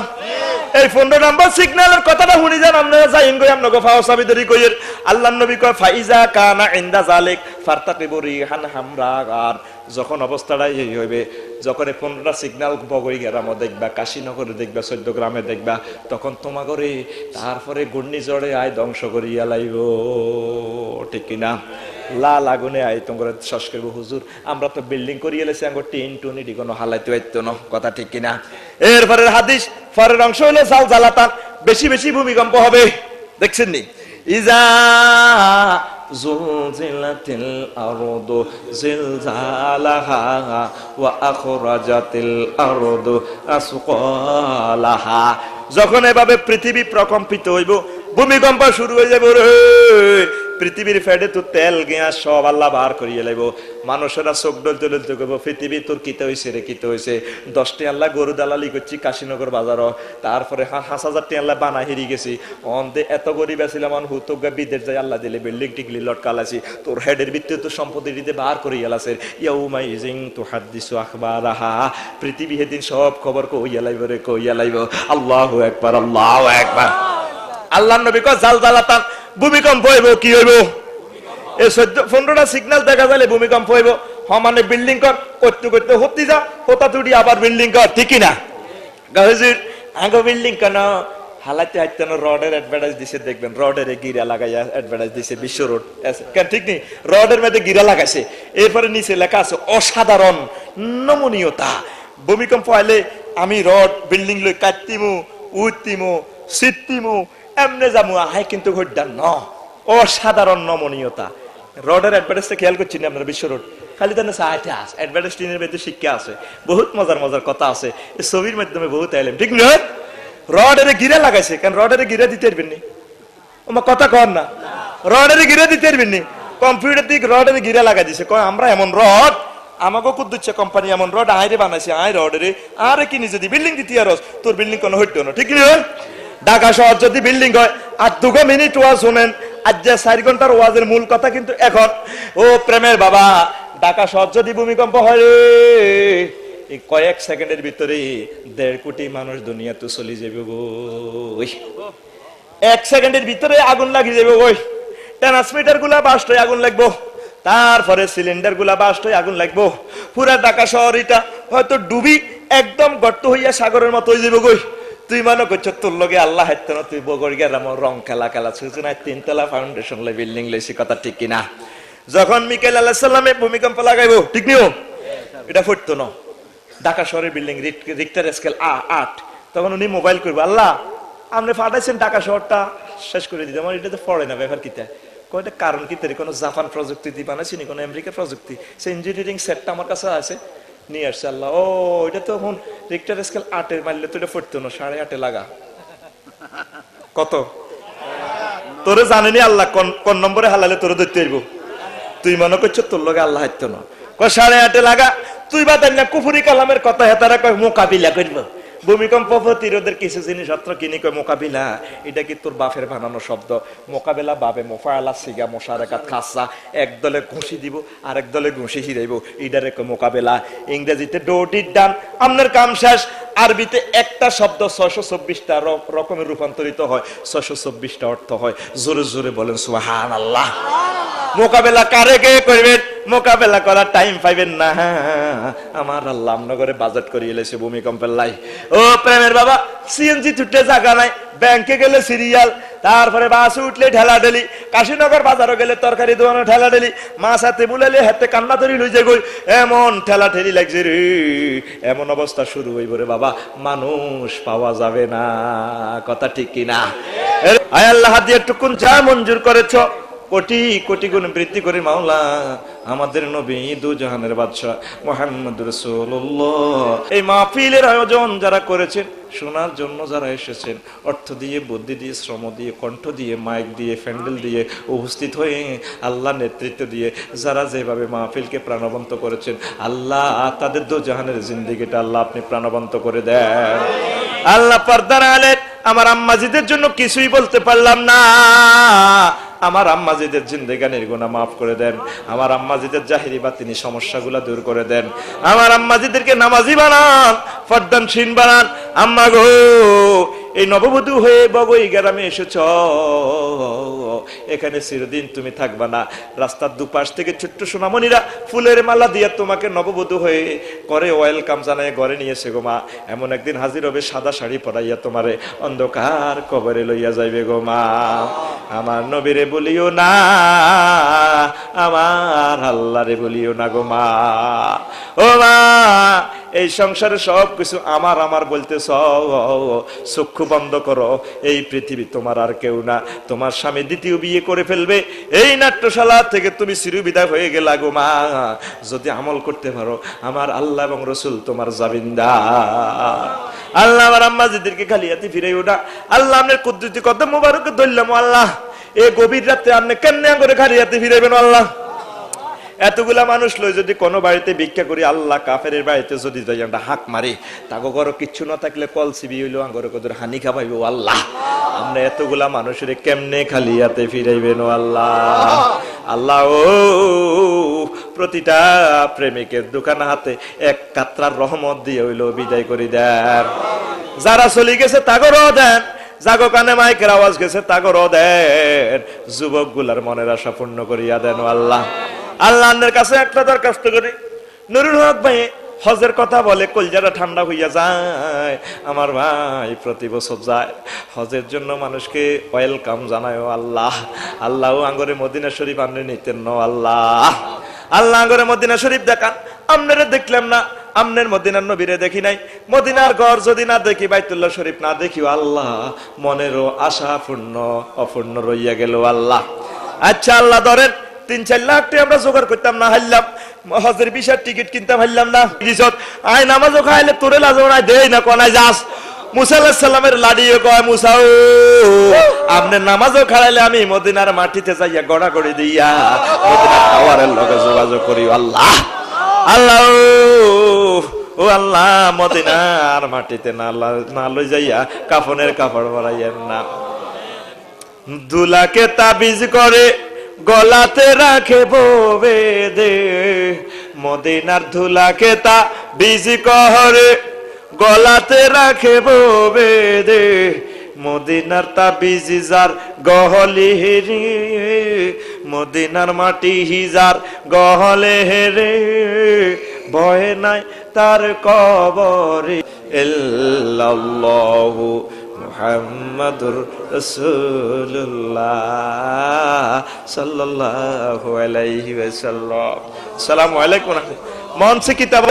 এই 15 নম্বর সিগন্যালের কথাটা শুনি যান আপনারা যাইন গই আপনাকে ফাওসাবি দরি কইয়ের আল্লাহর নবী কয় ফাইজা কানা ইনদা জালিক ফারতাকিবু রিহান হামরা। আর যখন অবস্থাটা এই হইবে, যখন এই 15টা সিগন্যাল বগরি গ্রামে দেখবা, কাশীনগরে দেখবা, 14 গ্রামে দেখবা, তখন তোমাগরে তারপরে ঘূর্ণিঝড়ে আয় ধ্বংস করিয়া লাইব, ঠিক কিনা? লাল আগুনে আই তোমার শ্বাস করবো। হুজুর আমরা তো বিল্ডিং করিয়ে এলেছি, আঙ্গুর টিন টুনি কোনো হালাইতে হইতো না, কথা ঠিক কিনা? এরপরের হাদিস পরের অংশ হইলো জাল জালাতান, বেশি বেশি ভূমিকম্প হবে। দেখছেন নি? ইজা জুলজিলাতিল আরদু জিলজালাহা ওয়া আখরাজাতিল আরদু আসকালাহা। যখন এভাবে পৃথিবী প্রকম্পিত হইব, ভূমিকম্প শুরু হয়ে যাবে, রে পৃথিবীর ফেডে তো তেল গ্যাস সব আল্লাহ বার করিয়ে লাইব। মানুষেরা চোখ ডলতে ডলতে করবো, পৃথিবী তোর কিতে হয়েছে রে, কিতে হয়েছে। 10টি আল্লাহ গরু দালালি করছি কাশীনগর বাজারও, তারপরে 5,000টি আল্লাহ বানা হেরি গেছি, অন্ধে এত গরিব আসিলাম, হুতোগা বিদেশ যাই আল্লাহ দিলে বিল্ডিং টিকলি লটকালাছি, তোর হেডের ভিত্তিতে তো সম্পত্তি দিতে বার করিয়ে লাসের। ইয়াউমাইজিং তুহাদ্দিসু আখবারাহা, পৃথিবী সেদিন সব খবর কইয়া লাইব রে, কইয়া লাইব। আল্লাহু আকবার, আল্লাহু আকবার। আল্লাহর নবী কয় জালজালাতান, ভূমিকম্প হইব। কি হইব? এই 14-15টা সিগন্যাল দেখা গেলে ভূমিকম্প হইব। মানে বিল্ডিং কর করতে করতে হতে যা, হতা তুটি আবার বিল্ডিং কর, ঠিক না? হুজুর আগে বিল্ডিং কেন হালাতে হাইতে না, রডের অ্যাডভার্টাইজ দিছে, দেখবেন রডের গিরা লাগাইয়া অ্যাডভার্টাইজ দিছে, বিশ্ব রোড, ঠিক নেই? রডের মধ্যে গিরা লাগাইছে, এরপরে নিচে লেখা আছে অসাধারণ নমনীয়তা। ভূমিকম্প আইলে আমি রড বিল্ডিং লই কাটতিমু, উঠতিমু, সিটতিমু, এমনে যামু, আয় কিন্তু ঘটদান ন, অসাধারণ নমনীয়তা। রডের অ্যাডভার্টাইজটা খেয়াল করছি না আপনারা? বিশ্ব রোড খালি তার অ্যাডভার্টাইজটির মধ্যে শিক্ষা আছে, বহুত মজার মজার কথা আছে, এই ছবির মাধ্যমে বহুত আইলেম, ঠিক নয়? রডের গিরা লাগাইছে, কারণ রডের গিরা দিতে পারবেন নি, আমার কথা কর না, রডের গিরা দিতে পারবেন নি। কম্পিউটার দিক রডের গিরা লাগাই দিছে, কয় আমরা এমন রড, আমাকে কুদ্দুচ্ছে কোম্পানি এমন রড আইরে বানাইছে, আয় রডের আরে কিনি যদি বিল্ডিং দিতে আর তোর বিল্ডিং কোনো হইতো না, ঠিক নয়? ঢাকা শহর যদি বিল্ডিং হয় আর 2 মিনিট ওয়াজ শোনেন, আজ যে 4 ঘন্টার ওয়াজের মূল কথা কিন্তু এখন। ও প্রেমের বাবা, ঢাকা শহর যদি ভূমিকম্প হয়, এই কয়েক সেকেন্ডের ভিতরে 1.5 কোটি মানুষ দুনিয়া তো চলে যাবে গো। 1 সেকেন্ডের ভিতরে আগুন লাগিয়ে যাবে ওই, ট্রান্সমিটার গুলা বাস্ট হয়ে আগুন লাগবো, তারপরে সিলিন্ডার গুলা বাস্ট হয়ে আগুন লাগবো। পুরা ঢাকা শহর এটা হয়তো ডুবি একদম গর্ত হইয়া সাগরের মতো হয়ে যাবে গই। তুই মনে করছো তোর লগে আল্লাহ হাইতো না, তুই বগর গেলাম রং খেলা ছুঁচু না, 3তলা ফাউন্ডেশন লাই বিল্ডিং লেছি, কথা ঠিক কিনা? যখন মিকাইল আলাইহিস সালামে ভূমিকম্প লাগাইবো, ঠিক নিও, এটা ফুটতো না, ঢাকা শহরের বিল্ডিং রিক্টার স্কেল 8, তখন উনি মোবাইল করবো, আল্লাহ আপনি ফাটাইছেন ঢাকা শহরটা শেষ করে দিতে, আমার এটা তো পড়ে না ব্যাপার কিতা, কয়টা কারণ কি তারি, কোনো জাপান প্রযুক্তি দিয়ে বানাইছি নি, কোনো আমেরিকা প্রযুক্তি, সে ইঞ্জিনিয়ারিং সেটটা আমার কাছে আছে, নিয়ে আসছে। আল্লাহ, ও এটা তো এখন রিক্টার স্কেল 8 মারলে তো এটা ফুটতো না, 8.5 লাগা। কত তোরে জানেনি আল্লাহ কোন নম্বরে হালালে তোরে ধরতে পারবো? তুই মনে করছো তোর লগে আল্লাহ হাইতো না, 8.5 লাগা। তুই বাদেন না কুফরি কালামের কথা, হেতারা কয় মোকাবিলা করবো। ভূমিকম্প প্রতিরোধের কিছু জিনিসপত্র কিনি, কয় মোকাবিলা, এটা কি তোর বাপের বানানো শব্দ? মোকাবিলা বাবে মোফায়ালা সিগা মোশারাকাত খাসা, এক দলে ঘুষি দিব আর এক দলে ঘুষি হিরাইব, এটারে কয় মোকাবিলা। ইংরেজিতে ডোডির ডান, আপনার কাম শেষ। আরবিতে একটা শব্দ 624টা রকমের রূপান্তরিত হয়, 624টা অর্থ হয়। জোরে জোরে বলেন সুবহানাল্লাহ। মোকাবেলা কারে কে করবেন? মোকাবেলা করার টাইম পাইবেন না, আমার আল্লাহ আমনগরে বাজেট করিয়ে এলেছে ভূমিকম্পের লাই। ও প্রেমের বাবা, সিএনজি ছুটে জায়গা নাই, ব্যাংকে গেলে সিরিয়াল, তারপরে বাস উঠলে ঠেলাঠেলি, কাশীনগর বাজারও গেলে তরকারি দোকানে ঠেলাঠেলি, মাছ হাতে বুলালে হাতে কান্না তরি লই যে গই, এমন ঠেলাঠেলি লাগছে রে, এমন অবস্থা শুরু হইব রে বাবা, মানুষ পাওয়া যাবে না, কথা ঠিক কিনা? আয় আল্লাহ দিয়ে টুকুন যা মঞ্জুর করেছ কোটি কোটি গুণ বৃদ্ধি করে মাওলা আমাদের নবী দু জাহানের বাদশা মুহাম্মদ রাসূলুল্লাহ। এই মাহফিলের আয়োজন যারা করেছেন, শোনার জন্য যারা এসেছেন, অর্থ দিয়ে, বুদ্ধি দিয়ে, শ্রম দিয়ে, কণ্ঠ দিয়ে, মাইক দিয়ে, প্যান্ডেল দিয়ে উপস্থিত হয়ে আল্লাহ নেতৃত্ব দিয়ে যারা যেভাবে মাহফিলকে প্রাণবন্ত করেছেন, আল্লাহ তাদের দু জাহানের জিন্দেগিটা আল্লাহ আপনি প্রাণবন্ত করে দেন। আল্লাহ পর্দার আলেন আমার আম্মাজিদের জন্য কিছুই বলতে পারলাম না, আমার আম্মাজিদের জিন্দেগানির গুনাহ মাফ করে দেন, আমার আম্মাজিদের জাহিরি বাতিনি সমস্যাগুলো দূর করে দেন, আমার আম্মাজিদেরকে নামাজি বানান, ফরদানশীন বানান। আম্মা গো, এই নববধূ হয়ে বগই গ্রামে এসেছ, এখানে চিরদিন তুমি থাকবা না। রাস্তার দুপাশ থেকে ছোট্ট সোনামণিরা ফুলের মালা দিয়ে তোমাকে নববধূ হয়ে করে ওয়েলকাম জানায় ঘরে নিয়েছে গো মা। এমন একদিন হাজির হবে সাদা শাড়ি পরাইয়া তোমারে অন্ধকার কবরে লইয়া যাইবে গো মা। আমার নবীরে বলিও না, আমার আল্লাহরে বলিও না গো মা। ও মা, এই সংসারে সব কিছু আমার আমার বলতেছ, চক্ষু বন্ধ করো। এই পৃথিবী তোমার আর কেউ না। তোমার স্বামী দ্বিতীয় বিয়ে করে ফেলবে, এই নাট্যশালা থেকে তুমি চিরবিদায় হয়ে গেলা গো মা। যদি আমল করতে পারো, আমার আল্লাহ এবং রসুল তোমার জামিনদার। আল্লাহ আমার আম্মা জিদেরকে খালিয়াতি ফিরাইও না। আল্লাহ আপনার কুদরতি কদম মোবারক ধরলাম আল্লাহ। এই গভীর রাতে আপনি কেমনে করে খালিয়াতি ফিরাইবেন আল্লাহ? এতগুলা মানুষ লই যদি কোনো বাড়িতে ভিক্ষা করি, আল্লাহ কাফের বাড়িতে যদি যাই আমরা হাঁক মারি, তাকে ঘরে কিচ্ছু না থাকলে কল সিবি হইলো আঙ্গরে কদর হানি খাবাইব আল্লাহ। আমরা এতগুলা মানুষের কেমনে খালিয়াতে ফিরাইবেন আল্লাহ? আল্লাহ ও প্রতিটা প্রেমিকের দোকান হাতে এক কাতরার রহমত দিয়ে হইলো বিদায় করে দেন। যারা চলে গেছে তাগরও দেন, জাগো কানে মাইকের আওয়াজ গেছে তাগরও দেন। যুবক গুলার মনের আশা পূর্ণ করিয়া দেন আল্লাহ। আল্লাহর কাছে একটা দরখাস্ত করি, নুরুল হক ভাই হজের কথা বলে কলজাটা ঠান্ডা হইয়া যায়। আমার ভাই প্রতি বছর যায় হজের জন্য, মানুষকে ওয়েলকাম জানায় আল্লাহ। আল্লাহ আঙ্গরে মদিনা শরীফ আপনি নিতেন ন আল্লাহ। আল্লাহ আঙ্গরে মদিনা শরীফ দেখান, আপনারা দেখলাম না, আমনের মদিনার নবীরে দেখি নাই। মদিনার ঘর যদি না দেখি, বাইতুল্লাহ শরীফ না দেখিও আল্লাহ, মনেরও আশা পূর্ণ অপূর্ণ রইয়া গেল আল্লাহ। আচ্ছা আল্লাহ ধরেন ৩-৪ লাখ টাকা আমরা জোগাড় করতাম না, হারলাম হজের বিশাল টিকিট কিনতাম, হারলাম না। আয় নামাজও খাইলে তোরে লাজো না দেই না কোনায় যাস। মুসা আলাইহিস সালামের লাড়িয়ে কয়, মুসা ও আপনি নামাজও খাড়াইলে আমি মদিনার মাটিতে যাইয়া গড়াগড়ি দিয়া মদিনার খাওয়ারের লগে যোগাযোগ করি আল্লাহ। আল্লাহ ও আল্লাহ, মদিনার মাটিতে না লই যাইয়া কাফনের কাপড় বাড়াইয়েন না। দুলাকে তাবিজ করে গলাতে রাখে বেঁধে, মদিনার ধুলাকে তাবিজ করে গলাতে রাখে বেঁধে। মদিনার তাবিজ যার গহলে হেরে, মদিনার মাটি হিজার গহলে হেরে, ভয় নাই তার কবরে। ইল্লাল্লাহু মুহাম্মাদুর রাসূলুল্লাহ সাল্লাল্লাহু আলাইহি ওয়াসাল্লাম। আসসালামু আলাইকুম। মন সে কিতাব